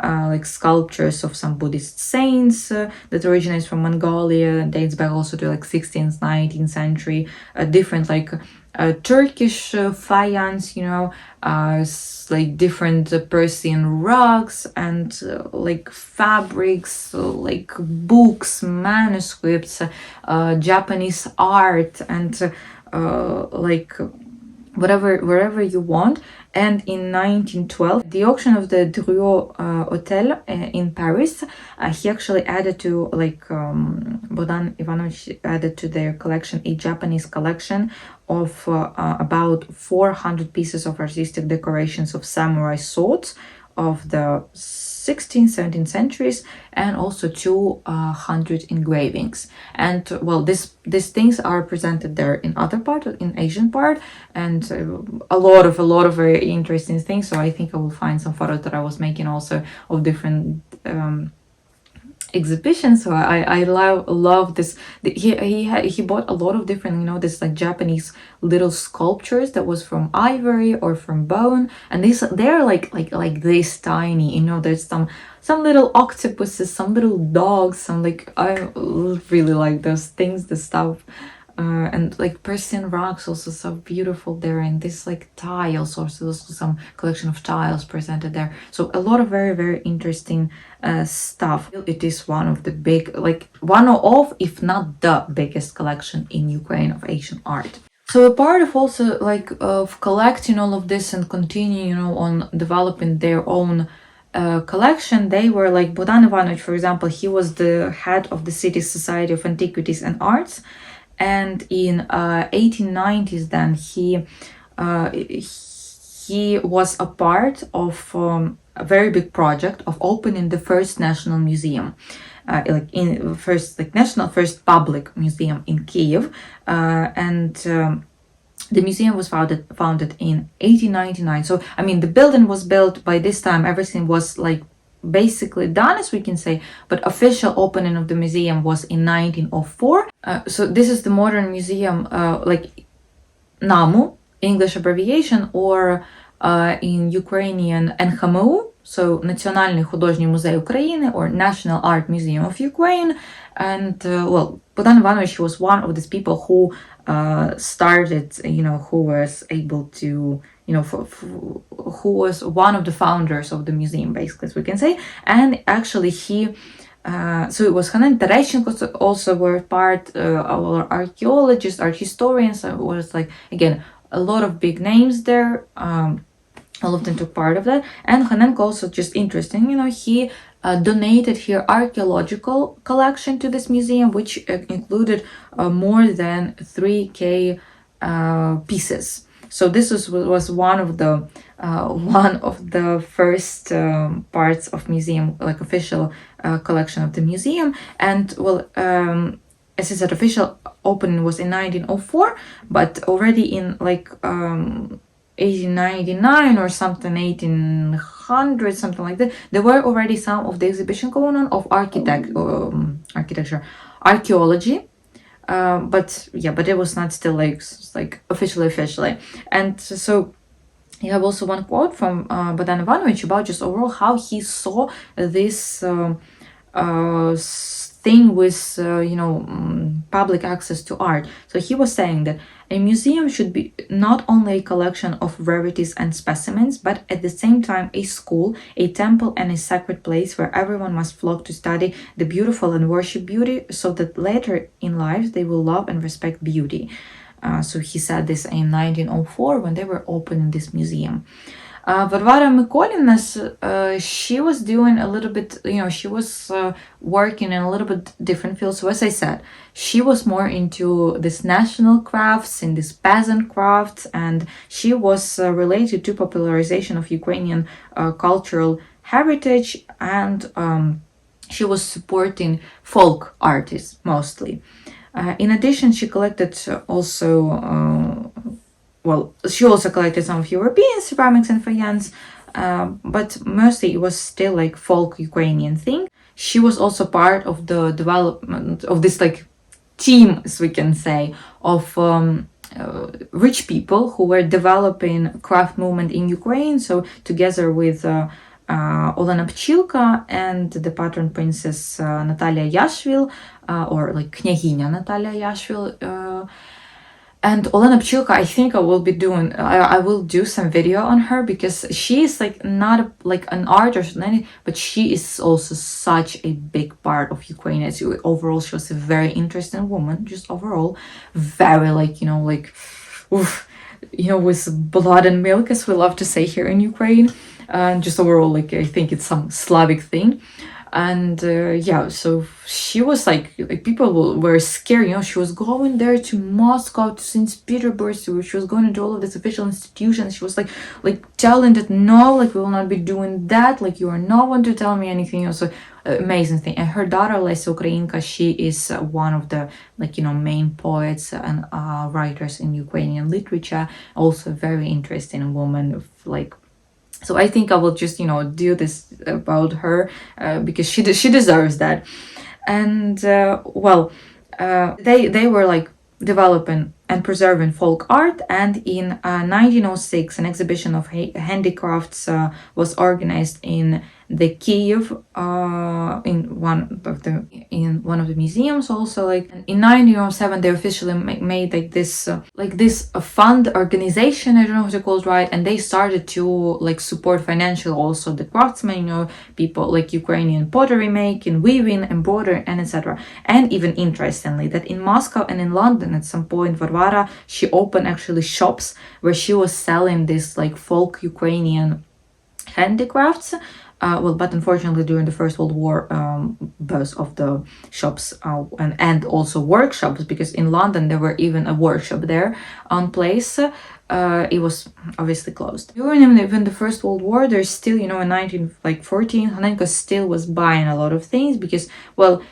Like sculptures of some Buddhist saints that originates from Mongolia, dates back also to like 16th, 19th century. Different like Turkish faience, like different Persian rugs and like fabrics, like books, manuscripts, Japanese art, and like wherever you want. And in 1912, the auction of the Drouot Hotel in Paris, he actually added to, like, Bogdan Ivanovich added to their collection a Japanese collection of about 400 pieces of artistic decorations of samurai swords of the 16th, 17th centuries, and also 200 engravings. And well, these things are presented there in other part, in Asian part, and a lot of very interesting things. So I think I will find some photos that I was making also of different exhibition. So I love this. He bought a lot of different, this like Japanese little sculptures that was from ivory or from bone, and they're like this tiny. There's some little octopuses, some little dogs, some like, I really like those things, the stuff. And like Persian rugs also so beautiful there, and this like tiles also some collection of tiles presented there. So a lot of very, very interesting stuff. It is one of the big, like one of, if not the biggest collection in Ukraine of Asian art. So a part of also like of collecting all of this and continue, on developing their own collection, they were like Bogdan Ivanovich, for example. He was the head of the city's Society of Antiquities and Arts. And in 1890s, then he was a part of a very big project of opening the first national museum, first public museum in Kiev, and the museum was founded in 1899. So I mean, the building was built by this time. Everything was like basically done, as we can say, but official opening of the museum was in 1904. So this is the modern museum, like NAMU, English abbreviation, or in Ukrainian NHMU, so Національний художній музей України, or National Art Museum of Ukraine. And well, Bogdan Ivanovich was one of these people who started, who was able to, who was one of the founders of the museum, basically, as we can say. And actually he, so it was Hanen Tereshchenko also were part, our archaeologists, art historians. It was like, again, a lot of big names there. All of them took part of that. And Hanenko also, just interesting, he donated his archaeological collection to this museum, which included more than 3K pieces. So this was one of the first parts of museum, like official collection of the museum. And well, as I said, official opening was in 1904, but already in like 1899 or something, 1800, something like that, there were already some of the exhibition going on of architecture, archaeology, but it was not still like officially. And so you have also one quote from Bogdan Ivanovich about just overall how he saw this thing with public access to art. So he was saying that a museum should be not only a collection of rarities and specimens, but at the same time a school, a temple, and a sacred place where everyone must flock to study the beautiful and worship beauty, so that later in life they will love and respect beauty. So he said this in 1904 when they were opening this museum. Varvara Mykolina, she was doing a little bit, she was working in a little bit different field. So as I said, she was more into this national crafts, in this peasant crafts, and she was related to popularization of Ukrainian cultural heritage, and she was supporting folk artists mostly. In addition, she collected she also collected some of European ceramics and faience, but mostly it was still like folk Ukrainian thing. She was also part of the development of this like team, as we can say, of rich people who were developing craft movement in Ukraine. So together with Olena Pchilka and the patron princess Natalia Yashvil, or like Knyaginya Natalia Yashvil. And Olena Pchilka, I think I will do some video on her, because she is like not like an artist, but she is also such a big part of Ukraine. Overall, she was a very interesting woman, just overall, very with blood and milk, as we love to say here in Ukraine. And just overall, like, I think it's some Slavic thing. And so she was like people were scared, she was going there to Moscow, to St. Petersburg, so she was going into all of these official institutions. She was like telling that no, like, we will not be doing that, like, you are no one to tell me anything. Also amazing thing. And her daughter Lesya Ukrainka, she is one of the main poets and writers in Ukrainian literature, also very interesting woman, so I think I will just, do this about her because she deserves that. And they were like developing and preserving folk art. And in 1906, an exhibition of handicrafts was organized in the Kiev in one of the museums. Also, like in 1907, they officially made this fund organization. I don't know how to call it right, and they started to like support financially also the craftsmen, people like Ukrainian pottery making, weaving, embroidery, and etc. And even interestingly, that in Moscow and in London at some point, Varvara, she opened actually shops where she was selling this like folk Ukrainian handicrafts. But unfortunately, during the First World War, both of the shops and also workshops, because in London there were even a workshop there on place, it was obviously closed. During even the First World War, there's still, in 1914, Hanenko still was buying a lot of things because,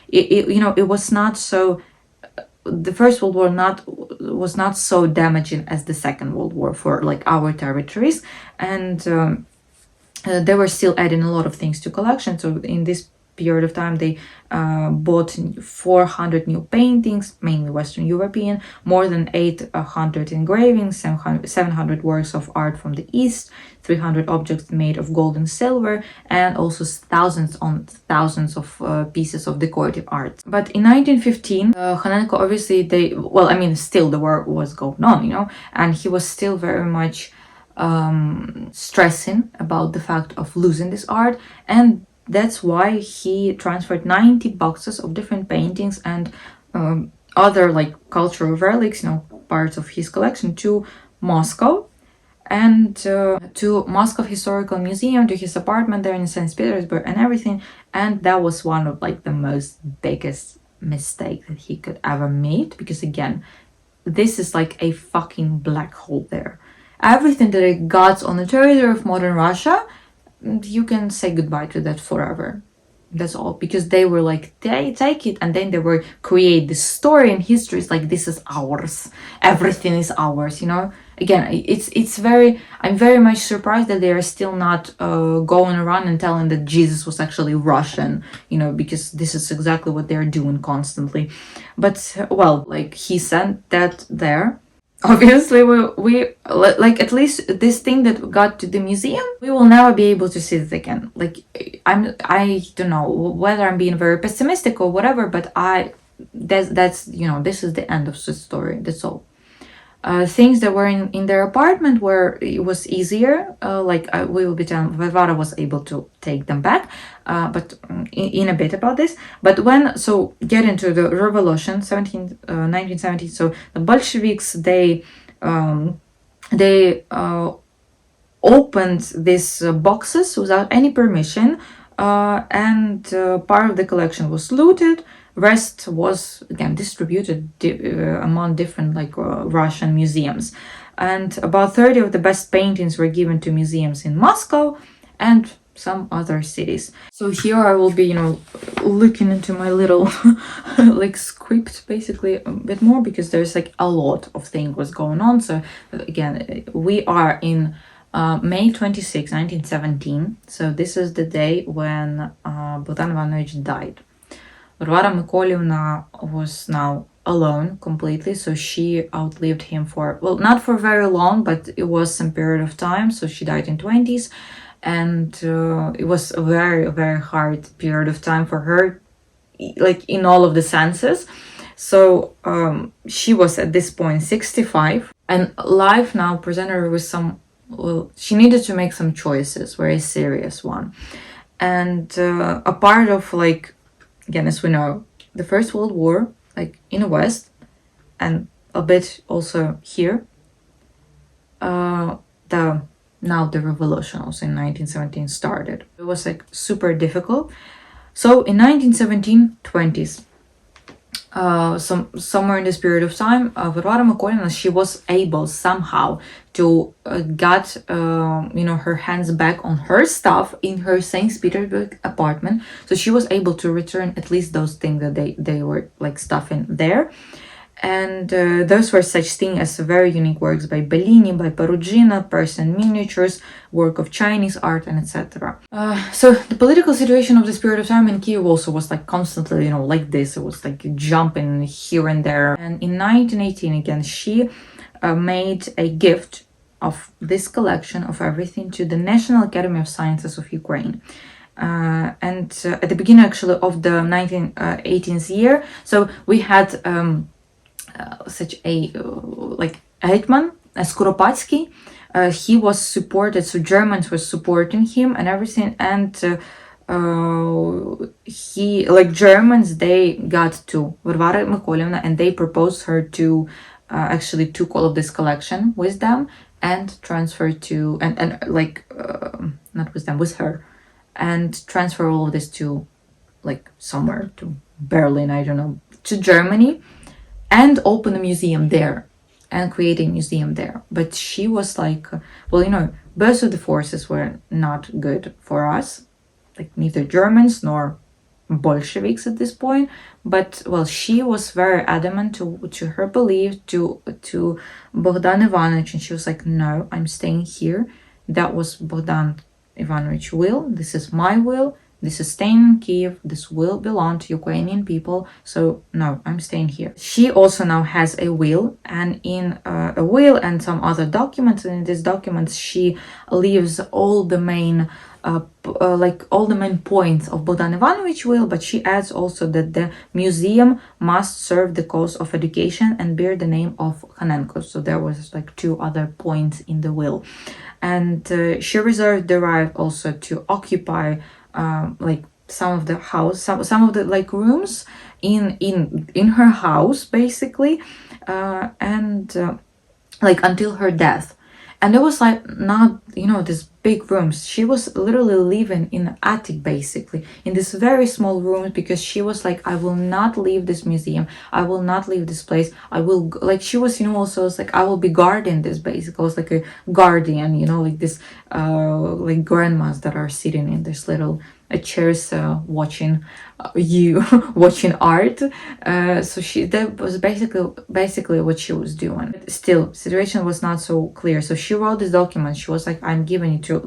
it was not so. The First World War was not so damaging as the Second World War for like our territories, and they were still adding a lot of things to collection. So in this period of time, they bought 400 new paintings, mainly Western European, more than 800 engravings, 700 works of art from the East, 300 objects made of gold and silver, and also thousands of pieces of decorative art. But in 1915, Hanenko, obviously, still the war was going on, and he was still very much stressing about the fact of losing this art, and that's why he transferred 90 boxes of different paintings and other like cultural relics, parts of his collection, to Moscow and to Moscow Historical Museum, to his apartment there in St. Petersburg and everything. And that was one of like the most biggest mistake that he could ever make, because again, this is like a fucking black hole there. Everything that it got on the territory of modern Russia, you can say goodbye to that forever. That's all, because they were like, they take it and then they were create this story and history. It's like, this is ours, everything is ours, Again, I'm very much surprised that they are still not going around and telling that Jesus was actually Russian, because this is exactly what they're doing constantly. But he sent that there. Obviously, we like, at least this thing that got to the museum, we will never be able to see it again. Like, I don't know whether I'm being very pessimistic or whatever, but that's this is the end of the story. That's all. Things that were in their apartment where it was easier, we will be telling, Varvara was able to take them back, but in a bit about this. But get into the revolution, 1970, so the Bolsheviks, they opened these boxes without any permission, and part of the collection was looted. Rest was again distributed among different Russian museums, and about 30 of the best paintings were given to museums in Moscow and some other cities. So here I will be, looking into my little script basically a bit more, because there's a lot of things was going on. So again, we are in May 26, 1917. So this is the day when Bogdan Ivanovich died. Varvara Mykolaievna was now alone completely, so she outlived him for, well, not for very long, but it was some period of time. So she died in 20s, and it was a very, very hard period of time for her, in all of the senses. So she was at this point 65, and life now presented her with some, well, she needed to make some choices, very serious one. And a part of, again, as we know, the First World War, in the West, and a bit also here, the revolution also in 1917 started. It was super difficult. So in 1917, 20s, somewhere in this period of time, Varvara Mykolaievna, she was able somehow to get her hands back on her stuff in her St. Petersburg apartment. So she was able to return at least those things that they were stuff in there. And those were such things as very unique works by Bellini, by Perugino, Persian miniatures, work of Chinese art, and etc. So the political situation of this period of time in Kiev also was constantly, like this. It was jumping here and there. And in 1918, again, she made a gift of this collection of everything to the National Academy of Sciences of Ukraine. And at the beginning, actually, of the 1918th year, so we had such a Hetman Skoropadsky. He was supported, so Germans were supporting him and everything, and he, Germans, they got to Varvara Mykolaievna and they proposed her to actually took all of this collection with them and transferred to, not with them, with her, and transfer all of this to somewhere, to Berlin, I don't know, to Germany, and open a museum there and create a museum there. But she was both of the forces were not good for us, neither Germans nor Bolsheviks at this point. But well, she was very adamant to her belief, to Bogdan Ivanovich, and she was like, no, I'm staying here. That was Bogdan Ivanovich's will. This is my will. This is staying in Kiev. This will belong to Ukrainian people. So no, I'm staying here. She also now has a will, and in a will and some other documents. And in these documents, she leaves all the main, all the main points of Bogdan Ivanovich will, but she adds also that the museum must serve the cause of education and bear the name of KHANENKO. So there was two other points in the will, and she reserved the right also to occupy some of the house, some of the rooms in her house basically, and until her death. And it was not these big rooms. She was literally living in an attic basically, in this very small room, because she was like, I will not leave this museum, I will not leave this place, I will, she was also was I will be guarding this basically. I was a guardian, this grandmas that are sitting in this little chairs watching watching art. So that was basically what she was doing. But still, situation was not so clear. So she wrote this document. She was like, I'm giving it to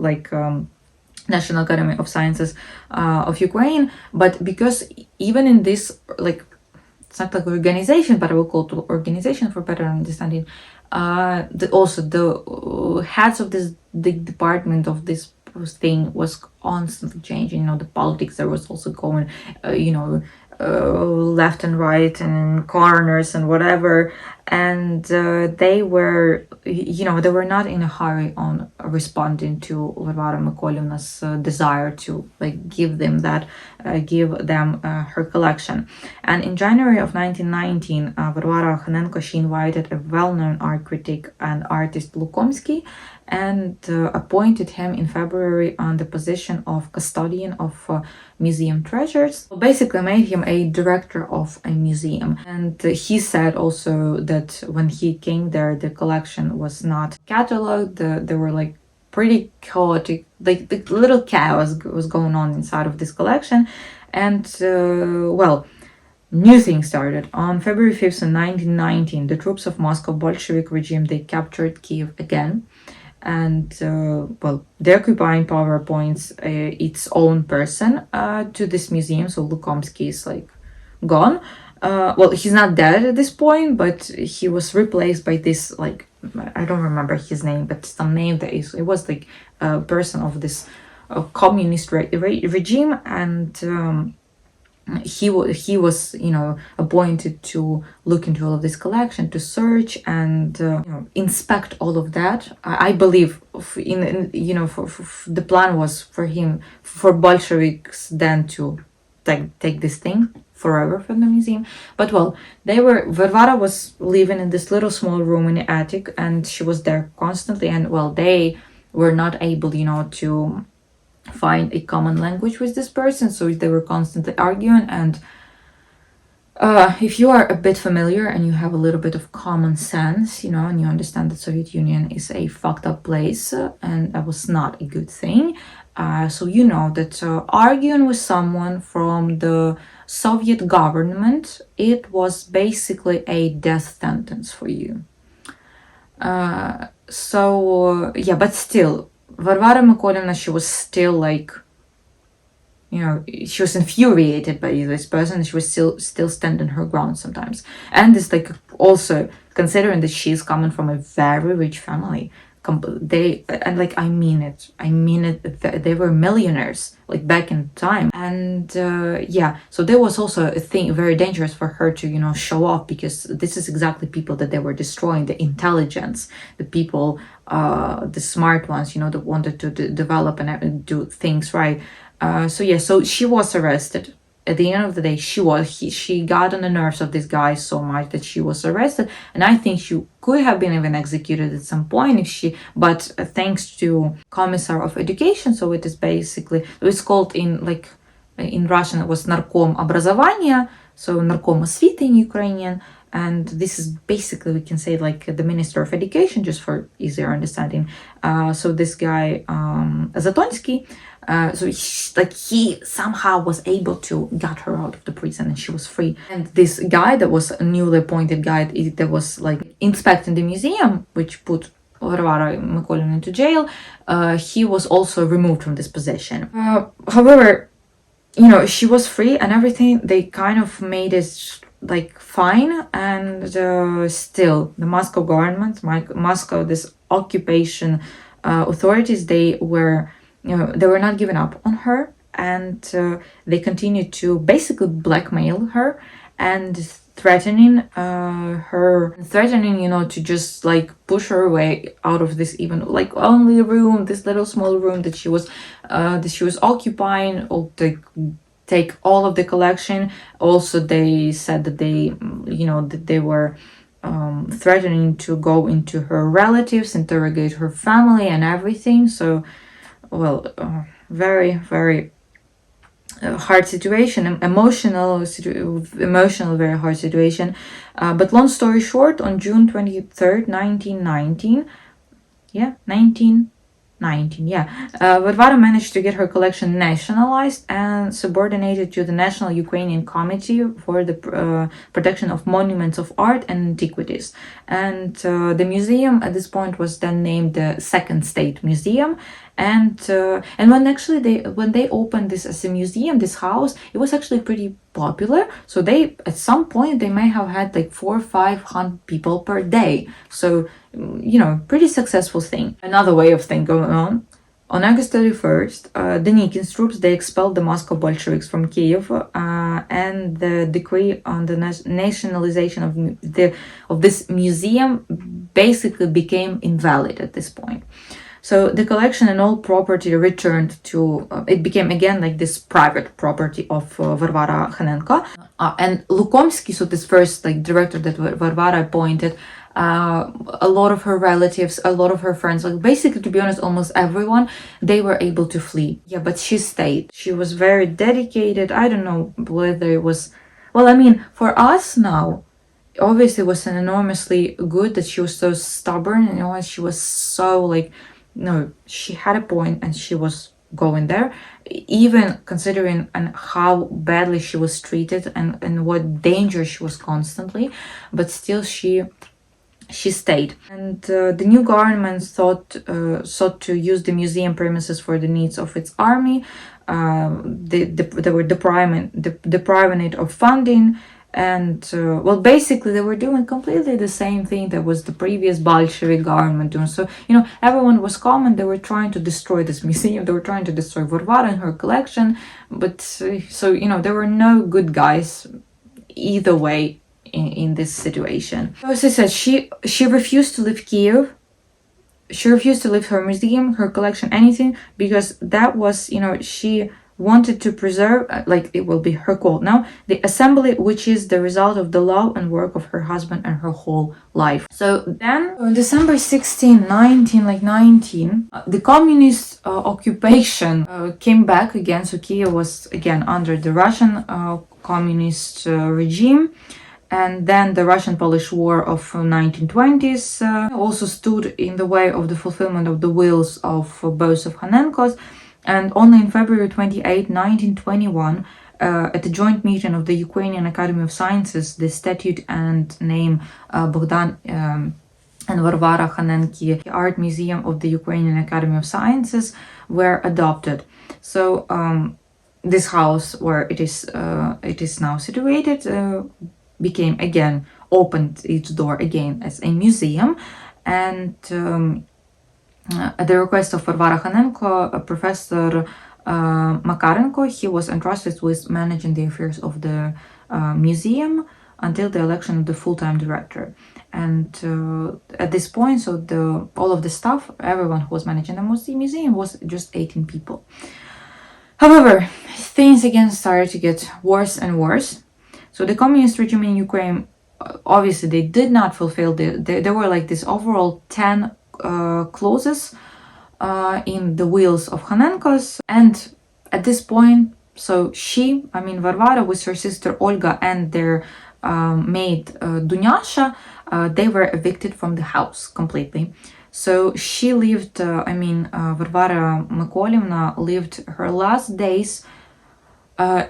National Academy of Sciences of Ukraine. But because even in this it's not organization, but I will call it organization for better understanding. Also the heads of the department of this thing was constantly changing. The politics there was also going, left and right and corners and whatever. and they were, they were not in a hurry on responding to Varvara Mykolin's desire to like give them her collection. And in January of 1919, Varvara Khanenko, she invited a well-known art critic and artist Lukomsky, and appointed him in February on the position of custodian of museum treasures. Basically made him a director of a museum. And he said also that when he came there, the collection was not cataloged. There were like pretty chaotic, like the little chaos was going on inside of this collection. And new things started. On February 5th in 1919, the troops of Moscow Bolshevik regime, they captured Kiev again. And the occupying power appoints its own person to this museum. So Lukomsky is like gone. He's not dead at this point, but he was replaced by this, like, I don't remember his name, but some name that it was like a person of this communist regime, and he was appointed to look into all of this collection, to search and inspect all of that. I believe the plan was for Bolsheviks then to take this thing forever from the museum. But Varvara was living in this little small room in the attic, and she was there constantly, and they were not able to find a common language with this person, so they were constantly arguing. And if you are a bit familiar and you have a little bit of common sense, and you understand that Soviet Union is a fucked up place, and that was not a good thing, so you know that arguing with someone from the Soviet government, it was basically a death sentence for you. But still, Varvara Mykolina, she was still like, she was infuriated by this person. She was still standing her ground sometimes. And it's like, also considering that she's coming from a very rich family, they were millionaires like back in time. And so there was also a thing very dangerous for her to show off, because this is exactly people that they were destroying, the intelligence, the people, the smart ones, that wanted to develop and do things right. So she was arrested. At the end of the day, she got on the nerves of this guy so much that she was arrested, and I think she could have been even executed at some point but thanks to Commissar of Education, so it is basically, it's called in Russian, it was Narkom Образования, so Narkom Osvity in Ukrainian, and this is basically, we can say, like the Minister of Education, just for easier understanding. So this guy, Zatonsky, he somehow was able to get her out of the prison, and she was free. And this guy that was a newly appointed guy that was like inspecting the museum, which put Varvara Mykolina into jail, he was also removed from this position. However, she was free and everything. They kind of made it like fine, and still the Moscow government, this occupation authorities, they were not giving up on her, and they continued to basically blackmail her and threatening to just like push her away out of this even like only room, this little small room that she was occupying, or take all of the collection. Also, they said that they were threatening to go into her relatives, interrogate her family and everything. So very, very hard situation, emotional, very hard situation. But long story short, on June 23rd, 1919, Varvara managed to get her collection nationalized and subordinated to the National Ukrainian Committee for the Protection of Monuments of Art and Antiquities. And the museum at this point was then named the Second State Museum. And when they opened this as a museum, this house, it was actually pretty popular. So at some point they may have had like 400 or 500 people per day. So pretty successful thing. Another way of thing going On August 31st, Denikin's troops, they expelled the Moscow Bolsheviks from Kiev, and the decree on the nationalization of this museum basically became invalid at this point. So the collection and all property returned to, it became again like this private property of Varvara Khanenko. And Lukomsky, so this first like director that Varvara appointed, a lot of her relatives, a lot of her friends, like basically, to be honest, almost everyone, they were able to flee. Yeah, but she stayed. She was very dedicated. I don't know whether it was, well, I mean, for us now, obviously it was an enormously good that she was so stubborn, you know, and she was so like, no, she had a point and she was going there, even considering and how badly she was treated and what danger she was constantly, but still she stayed. And the new government sought to use the museum premises for the needs of its army. They were depriving it of funding, and well, basically they were doing completely the same thing that was the previous Bolshevik government doing. So, you know, everyone was calm and they were trying to destroy this museum. They were trying to destroy Varvara and her collection. But so, you know, there were no good guys either way in this situation. So, as I said, she refused to leave Kiev. She refused to leave her museum, her collection, anything, because that was, you know, she wanted to preserve, like it will be her quote now, the assembly which is the result of the love and work of her husband and her whole life. So then on December 16, 1919, the communist occupation came back again. So Kiev was again under the Russian communist regime. And then the Russian-Polish War of 1920s also stood in the way of the fulfillment of the wills of both of Khanenko's. And only in February 28, 1921, at the joint meeting of the Ukrainian Academy of Sciences, the statute and name Bogdan and Varvara Khanenki Art Museum of the Ukrainian Academy of Sciences were adopted. So this house where it is now situated became again, opened its door again as a museum. And at the request of Varvara Khanenko, Professor Makarenko, he was entrusted with managing the affairs of the museum until the election of the full-time director. And at this point, so all of the staff, everyone who was managing the museum was just 18 people. However, things again started to get worse and worse. So the communist regime in Ukraine, obviously they did not fulfill there were like this overall 10 clauses in the wills of Khanenko's. And at this point, so Varvara with her sister Olga and their maid Dunyasha, they were evicted from the house completely. So she lived, Varvara Mykolivna lived her last days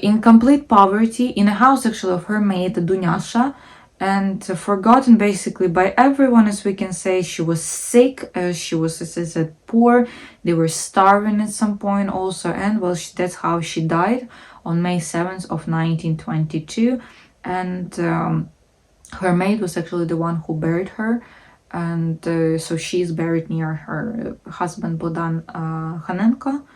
in complete poverty in a house actually of her maid Dunyasha, and forgotten basically by everyone, as we can say. She was sick, she was, as I said, poor. They were starving at some point also, and well, that's how she died on May 7th of 1922. And her maid was actually the one who buried her, and so she's buried near her husband Bogdan Khanenko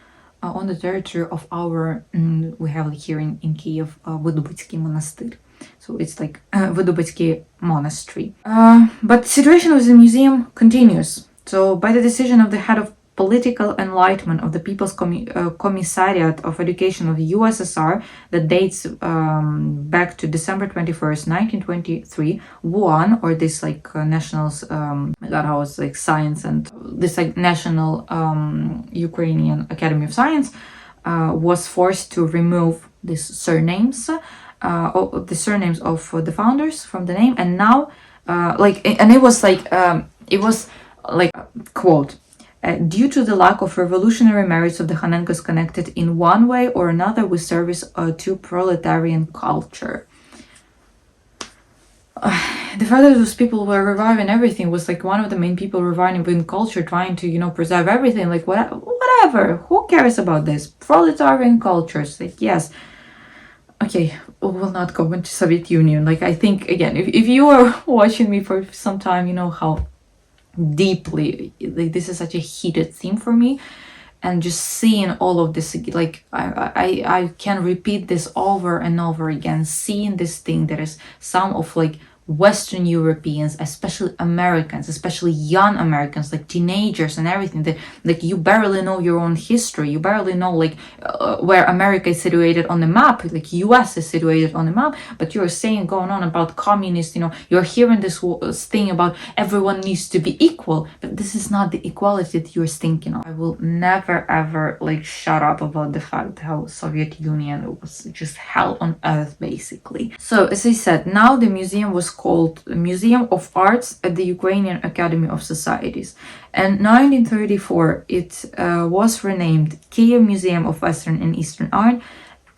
on the territory of our, we have here in Kiev, Vidubitsky Monastery. So it's like Vidubitsky Monastery. But the situation with the museum continues. So by the decision of the head of political enlightenment of the People's Commissariat of Education of the USSR that dates back to December 21st, 1923, WUAN, or this like national, science and this like national Ukrainian Academy of Science was forced to remove these surnames, the surnames of the founders from the name. And now, it was like, quote, due to the lack of revolutionary merits of the Khanenkos connected in one way or another with service to proletarian culture. The fact that those people were reviving everything was like one of the main people reviving culture, trying to, preserve everything, like whatever, who cares about this? Proletarian cultures, like, yes. Okay, we will not go into Soviet Union. Like, I think, again, if you are watching me for some time, you know how deeply, like, this is such a heated theme for me. and just seeing all of this, like I can repeat this over and over again, seeing this thing that is some of like Western Europeans, especially Americans, especially young Americans, like teenagers and everything, that like you barely know your own history, you barely know like where America is situated on the map, like US is situated on the map, but you're saying, going on about communists, you're hearing this thing about everyone needs to be equal, but this is not the equality that you're thinking of. I will never ever like shut up about the fact how Soviet Union was just hell on earth, basically. So as I said, now the museum was called Museum of Arts at the Ukrainian Academy of Societies. And 1934, it was renamed Kiev Museum of Western and Eastern Art.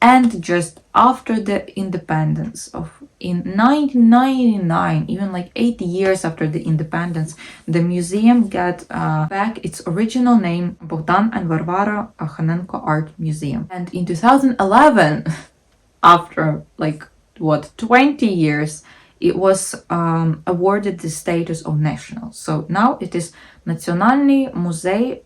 And just after the independence in 1999, even like 8 years after the independence, the museum got back its original name, Bogdan and Varvara KHANENKO Art Museum. And in 2011, after like 20 years, it was awarded the status of national. So now it is Національний музей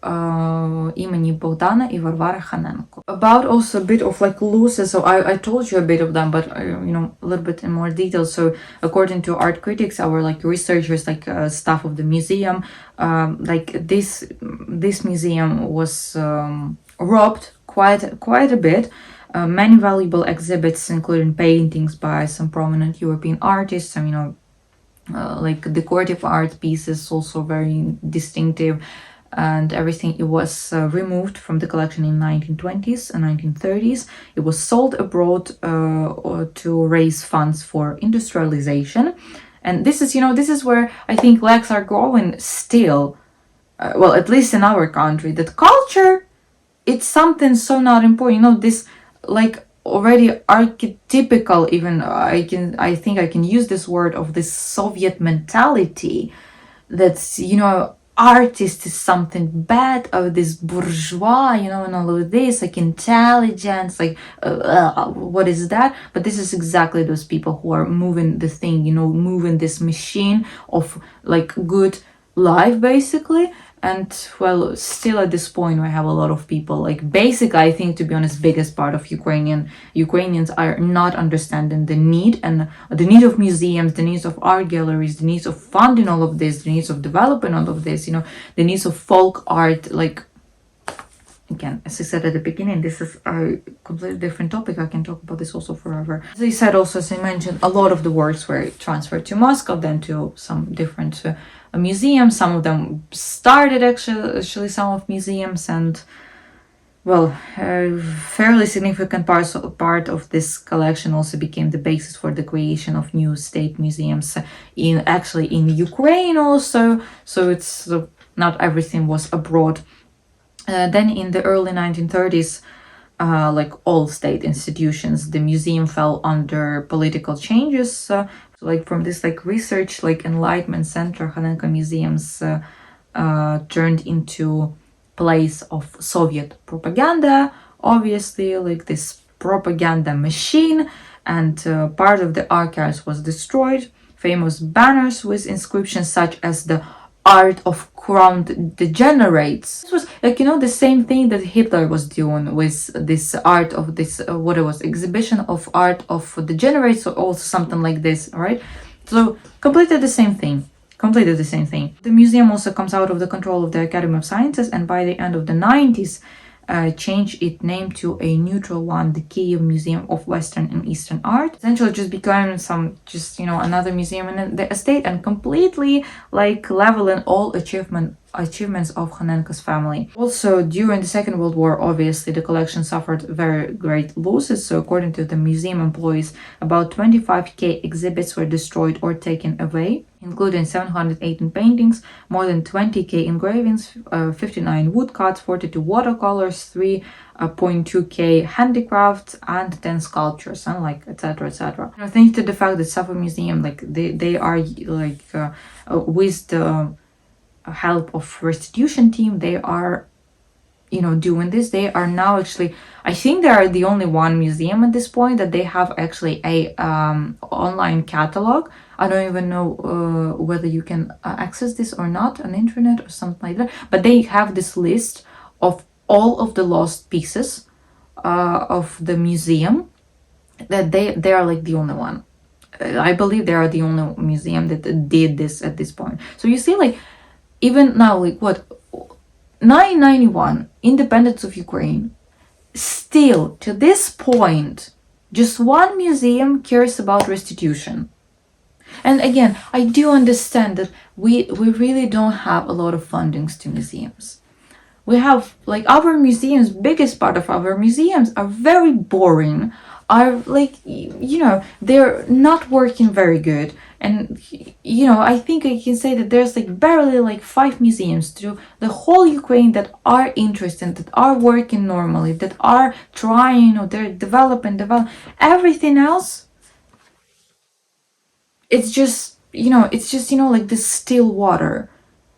імені Богдана і Варвари Ханенко. About also a bit of like loose, so I told you a bit of them, but a little bit in more detail. So according to art critics, our like researchers, like staff of the museum, like this museum was robbed quite a bit. Many valuable exhibits, including paintings by some prominent European artists, and like decorative art pieces, also very distinctive, and everything. It was removed from the collection in 1920s and 1930s. It was sold abroad to raise funds for industrialization, and this is where I think legs are growing still. Well, at least in our country, that culture, it's something so not important. This like already archetypical, even I think I can use this word, of this Soviet mentality that's artist is something bad, of this bourgeois, and all of this, like intelligence, like what is that? But this is exactly those people who are moving the thing, moving this machine of like good life, basically. And well, still at this point, we have a lot of people, like basically, I think, to be honest, biggest part of Ukrainians are not understanding the need of museums, the needs of art galleries, the needs of funding all of this, the needs of developing all of this, the needs of folk art. Like, again, as I said at the beginning, this is a completely different topic. I can talk about this also forever. As I said, also, as I mentioned, a lot of the works were transferred to Moscow, then to some different museums. Some of them started actually some of museums, and well, a fairly significant part of this collection also became the basis for the creation of new state museums in Ukraine also. So it's not everything was abroad. Then in the early 1930s, like all state institutions, the museum fell under political changes. So like from this like research, like Enlightenment Center, KHANENKO museums turned into place of Soviet propaganda, obviously, like this propaganda machine, and part of the archives was destroyed. Famous banners with inscriptions such as the art of crowned degenerates. This was like the same thing that Hitler was doing with this art of this what it was, exhibition of art of degenerates, or also something like this, right? So completely the same thing. The museum also comes out of the control of the Academy of Sciences, and by the end of the 90s changed its name to a neutral one, the Kiev Museum of Western and Eastern Art. Essentially just became another museum in the estate, and completely like leveling all achievements of KHANENKO's family. Also, during the Second World War, obviously, the collection suffered very great losses. So according to the museum employees, about 25,000 exhibits were destroyed or taken away, including 718 paintings, more than 20,000 engravings, 59 woodcuts, 42 watercolors, 3.2K handicrafts, and 10 sculptures, and like etc. etc. Thanks to the fact that Safo Museum, like they are like with the help of restitution team, they are doing this. They are now actually, I think they are the only one museum at this point that they have actually a online catalog. I don't even know whether you can access this or not on internet or something like that, but they have this list of all of the lost pieces of the museum, that they are like the only one. I believe they are the only museum that did this at this point. So you see, like, even now, like, what, 991, independence of Ukraine, still to this point, just one museum cares about restitution. And again, I do understand that we really don't have a lot of fundings to museums. We have, like, our museums, biggest part of our museums are very boring, are like, they're not working very good. And I think I can say that there's like barely like 5 museums to the whole Ukraine that are interested, that are working normally, that are trying, they're developing. Everything else, it's just, like this still water.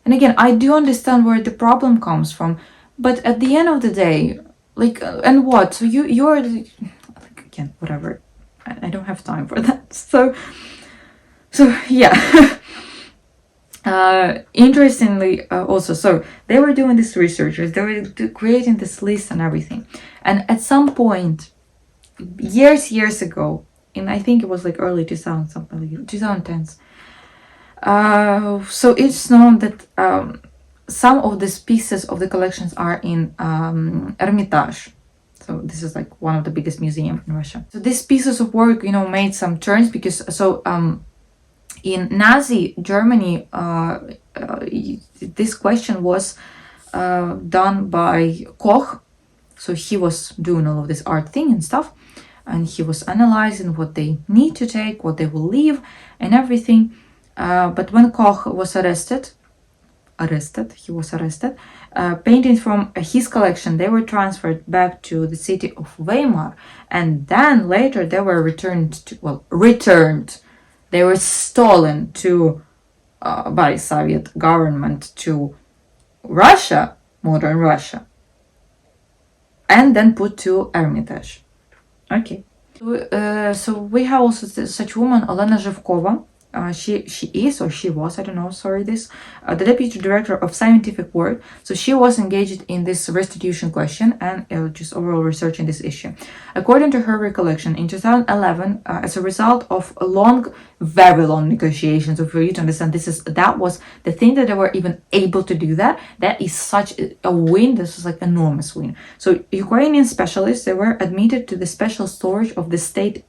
And again, I do understand where the problem comes from, but at the end of the day, like, and what? So you're, like, again, whatever. I don't have time for that. So yeah. Interestingly, also, so they were doing this researchers, they were creating this list and everything, and at some point, years ago, in, I think it was like early 2000, something like 2010s. So it's known that some of these pieces of the collections are in Hermitage. So this is like one of the biggest museums in Russia. So these pieces of work, made some turns, because in Nazi Germany, this question was done by Koch. So he was doing all of this art thing and stuff, and he was analyzing what they need to take, what they will leave, and everything. But when Koch was arrested, paintings from his collection, they were transferred back to the city of Weimar, and then later they were returned. They were stolen by Soviet government to Russia, modern Russia, and then put to Hermitage. Okay. So we have also such woman, Olena Zhivkova. She is, or she was, I don't know, sorry, the deputy director of scientific work. So she was engaged in this restitution question and just overall research in this issue. According to her recollection, in 2011, as a result of very long negotiations, so for you to understand, that was the thing that they were even able to do that. That is such a win. This is like enormous win. So Ukrainian specialists, they were admitted to the special storage of the state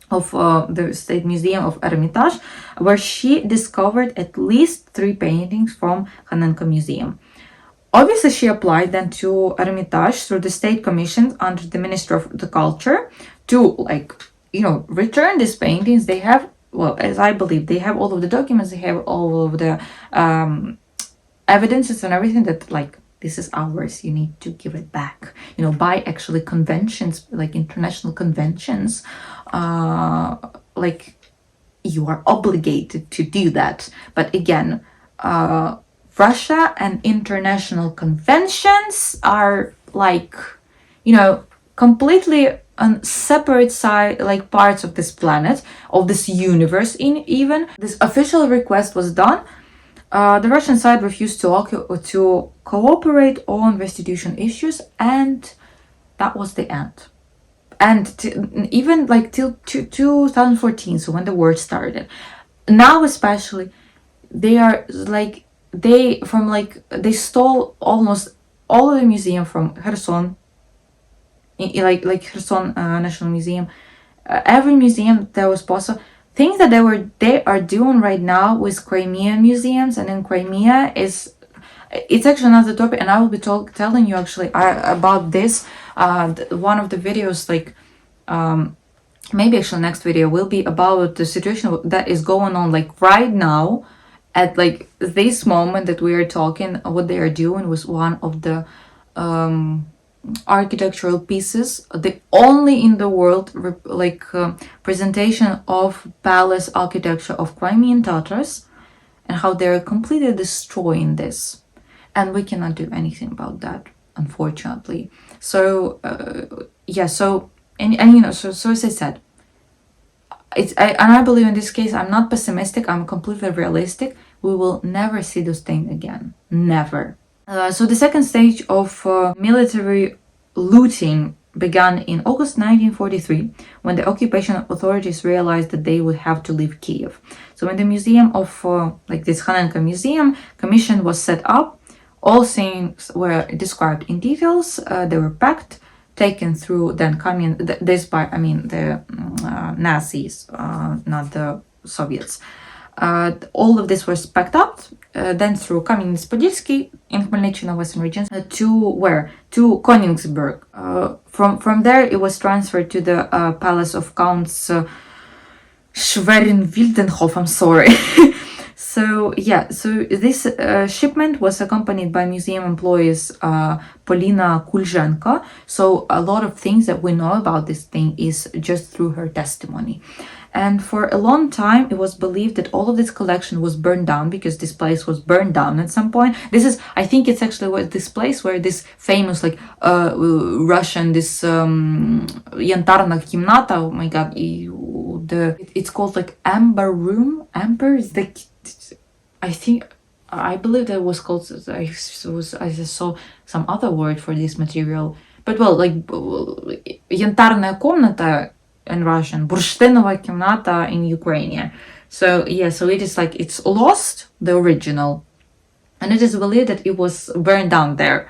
the State Museum of Hermitage, where she discovered at least 3 paintings from KHANENKO Museum. Obviously, she applied then to Hermitage through the state commission under the Ministry of the Culture to, return these paintings. They have, well, as I believe, they have all of the documents, they have all of the evidences and everything that, like, this is ours, you need to give it back, by actually conventions, like international conventions, like, you are obligated to do that. But again, Russia and international conventions are like, completely on separate side, like parts of this planet, of this universe. Even this official request was done. The Russian side refused to cooperate on restitution issues, and that was the end. And even like till 2014, so when the war started, now especially, they are like, they stole almost all of the museum from Kherson, like Kherson National Museum, every museum that was possible. Things that they are doing right now with Crimean museums, and in Crimea it's actually another topic, and I will be telling you actually about this. One of the videos, like maybe actually next video, will be about the situation that is going on like right now, at like this moment that we are talking. What they are doing with one of the architectural pieces, the only in the world presentation of palace architecture of Crimean Tatars, and how they're completely destroying this, and we cannot do anything about that, unfortunately. So so as I said, and I believe in this case, I'm not pessimistic, I'm completely realistic. We will never see those things again, never. So the second stage of military looting began in August 1943, when the occupation authorities realized that they would have to leave Kiev. So when the museum of, like this KHANENKO Museum commission was set up, all things were described in details. They were packed, taken through then this by, I mean, the Nazis, not the Soviets. All of this was packed up, then through Kameniec-Podilsky in Khmelnytskyi, Western regions, to where? To Königsberg. From there, it was transferred to the palace of Counts Schwerin-Wildenhof. I'm sorry. So yeah, so this shipment was accompanied by museum employees Polina Kulzhenko. So a lot of things that we know about this thing is just through her testimony. And for a long time, it was believed that all of this collection was burned down, because this place was burned down at some point. This is, I think it's actually this place where this famous, like, Russian, this Янтарная Kimnata, oh my god, it's called like Amber Room. Amber is the, I believe that was called, I saw some other word for this material. But well, like, Янтарная комната in Russian, Бурштинова кімната in Ukrainian. So yeah, so it is like, it's lost, the original, and it is believed that it was burned down there.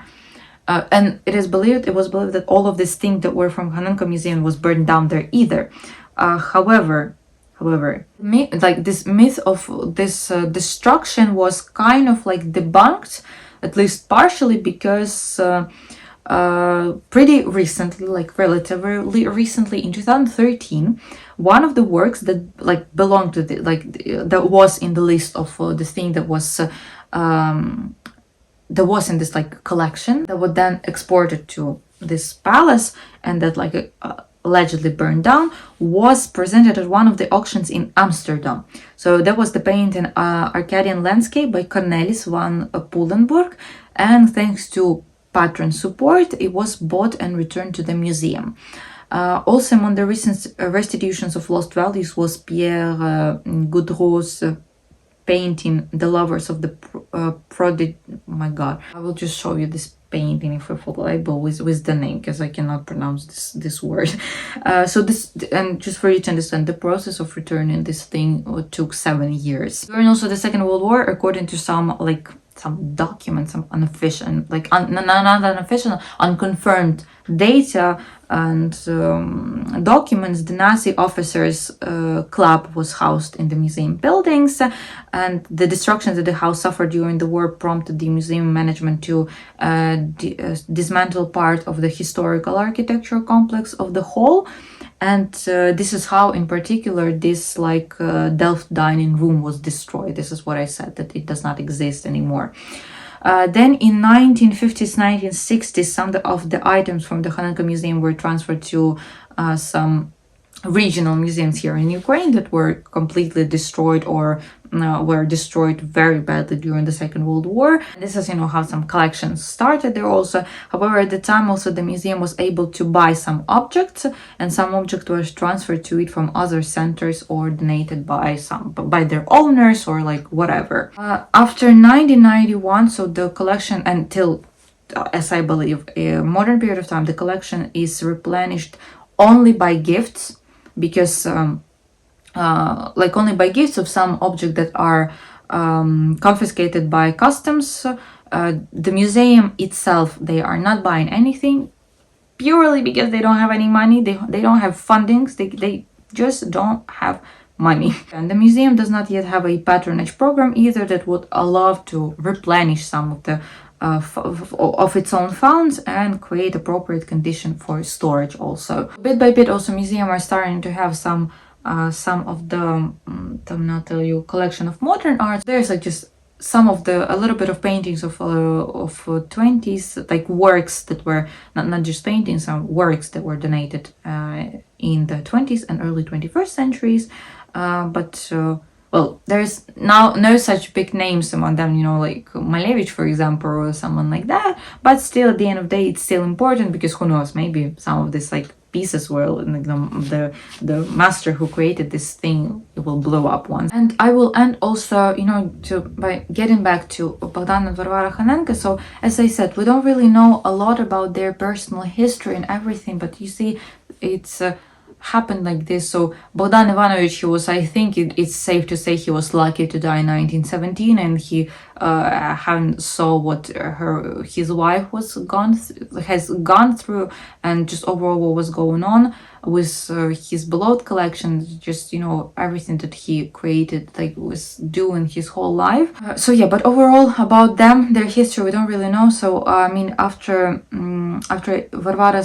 And it was believed that all of these things that were from KHANENKO Museum was burned down there either. However, like this myth of this destruction was kind of like debunked, at least partially, because pretty recently, like relatively recently, in 2013, one of the works that like belonged to the, like, that was in the list of the thing that was in this like collection that was then exported to this palace and that like allegedly burned down, was presented at one of the auctions in Amsterdam. So that was the painting Arcadian Landscape by Cornelis van Poelenburg, and thanks to patron support, it was bought and returned to the museum. Also among the recent restitutions of lost values was Pierre Gaudreau's painting The Lovers of the Prodigy. Oh my god, I will just show you this painting if I follow with the name, because I cannot pronounce this word. So this, and just for you to understand, the process of returning this thing took 7 years. During also the Second World War, according to some documents, some unofficial, like not unofficial, unconfirmed data and documents, the Nazi officers club was housed in the museum buildings, and the destruction that the house suffered during the war prompted the museum management to dismantle part of the historical architecture complex of the hall. And this is how, in particular, this like Delft dining room was destroyed. This is what I said, that it does not exist anymore. Then in 1950s, 1960s, some of the items from the KHANENKO Museum were transferred to some regional museums here in Ukraine that were completely destroyed or were destroyed very badly during the Second World War. This is, how some collections started there also. However, at the time also the museum was able to buy some objects, and some objects were transferred to it from other centers or donated by their owners or like whatever. After 1991, so the collection until, as I believe, a modern period of time, the collection is replenished only by gifts, because only by gifts of some objects that are confiscated by customs. The museum itself, they are not buying anything, purely because they don't have any money, they don't have fundings, they just don't have money. And the museum does not yet have a patronage program either that would allow to replenish some of the of its own funds and create appropriate condition for storage also. Bit by bit also museums are starting to have some of the collection of modern art. There's like just some of a little bit of paintings of 20s, like works that were not just paintings, some works that were donated in the 20s and early 21st centuries, but well, there's now no such big names among them, like Malevich, for example, or someone like that. But still, at the end of the day, it's still important, because who knows, maybe some of these like pieces will, like, the master who created this thing, it will blow up once. And I will end also, you know, by getting back to Bogdan and Varvara Khanenko. So as I said, we don't really know a lot about their personal history and everything, but you see, it's happened like this. So Bogdan Ivanovich, he was, I think it's safe to say, he was lucky to die in 1917, and he hadn't saw what his wife has gone through, and just overall what was going on with his beloved collection, just, you know, everything that he created, like, was doing his whole life. So yeah, but overall about them, their history, we don't really know. So I mean, after Varvara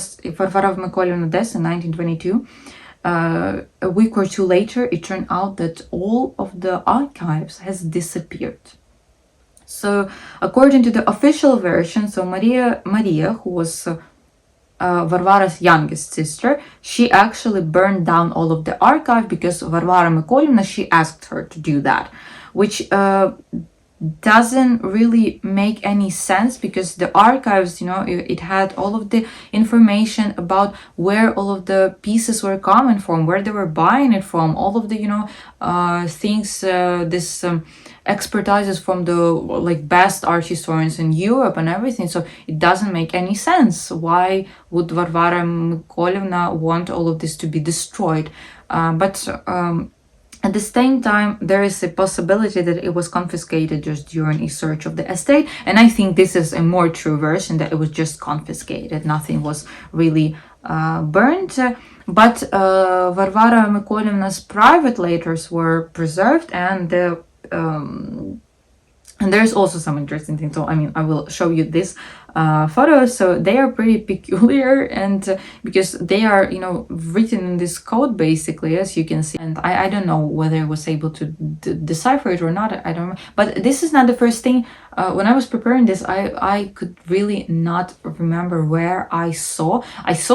Mykolaievna's death in 1922, a week or two later, it turned out that all of the archives has disappeared. So according to the official version, so Maria, who was Varvara's youngest sister, she actually burned down all of the archive because Varvara Mykolaievna, she asked her to do that, which doesn't really make any sense, because the archives, you know, it had all of the information about where all of the pieces were coming from, where they were buying it from, all of the, you know, things, expertises from the, like, best art historians in Europe and everything. So it doesn't make any sense. Why would Varvara Mykolaievna want all of this to be destroyed? At the same time, there is a possibility that it was confiscated just during a search of the estate, and I think this is a more true version, that it was just confiscated, nothing was really burnt. But Varvara Mykolaievna's private letters were preserved, and there's also some interesting things. So I mean, I will show you this photos. So they are pretty peculiar, and because they are, you know, written in this code basically, as you can see. And I don't know whether I was able to decipher it or not. I don't know. But this is not the first thing. When I was preparing this, I could really not remember where I saw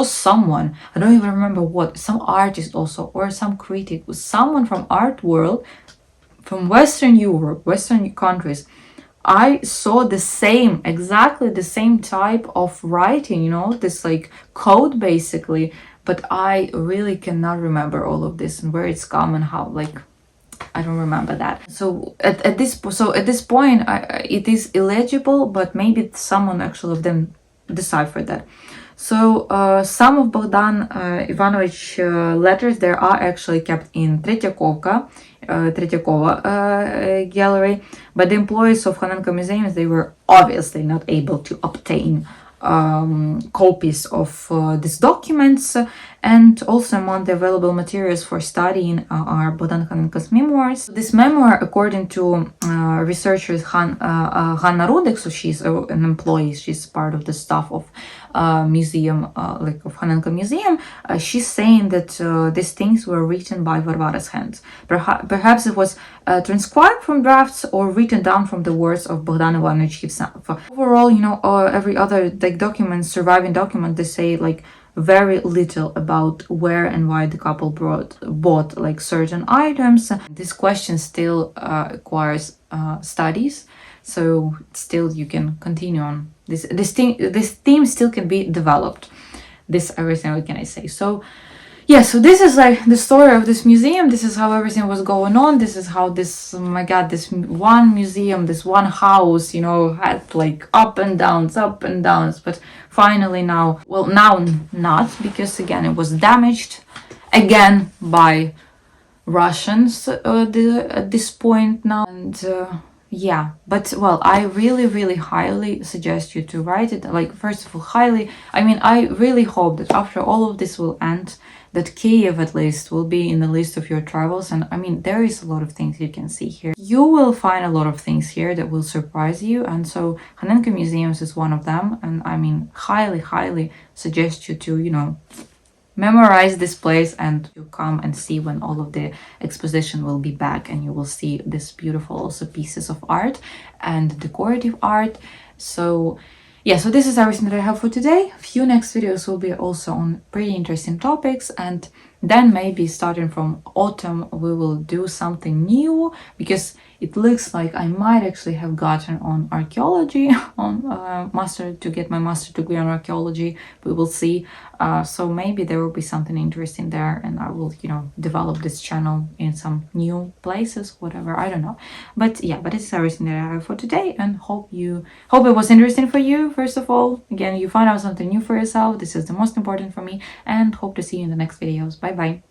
someone. I don't even remember what. Some artist also, or some critic, was someone from art world, from Western Europe, Western countries. I saw the same, exactly the same type of writing, you know, this like code basically, but I really cannot remember all of this and where it's come and how, like, I don't remember that. So at this point, it is illegible, but maybe someone actually of them deciphered that. So some of Bogdan Ivanovich letters, there are actually kept in Tretьякова gallery, but the employees of Khanenko museums, they were obviously not able to obtain copies of these documents. And also among the available materials for studying are Bogdan Khanenko's memoirs. This memoir, according to researchers Hanna Rudek, so she's an employee, she's part of the staff of museum, like of Khanenko Museum, she's saying that these things were written by Varvara's hands. Perhaps it was transcribed from drafts or written down from the words of Bogdan Ivanovich himself. Overall, you know, every other like document, surviving document, they say like very little about where and why the couple bought like certain items. This question still requires studies, so still you can continue on this theme still can be developed. This everything, what can I say? So yeah, so this is like the story of this museum. This is how everything was going on. This is how this, oh my god, this one museum, this one house, you know, had like up and downs, but finally now, well, now not, because again it was damaged again by Russians at this point now. And yeah, but well, I really highly suggest you to write it. Like, first of all, highly, I mean, I really hope that after all of this will end, that Kiev at least will be in the list of your travels. And I mean, there is a lot of things you can see here. You will find a lot of things here that will surprise you, and so Khanenko Museums is one of them. And I mean, highly suggest you to, you know, memorize this place and you come and see when all of the exposition will be back, and you will see this beautiful also pieces of art and decorative art. So yeah, so this is everything that I have for today. A few next videos will be also on pretty interesting topics, and then maybe starting from autumn we will do something new, because it looks like I might actually have gotten on archaeology on master, to get my master degree on archaeology. We will see. So maybe there will be something interesting there, and I will, you know, develop this channel in some new places, whatever, I don't know. But yeah, but this is everything that I have for today, and hope it was interesting for you. First of all, again, you found out something new for yourself. This is the most important for me, and hope to see you in the next videos. Bye bye.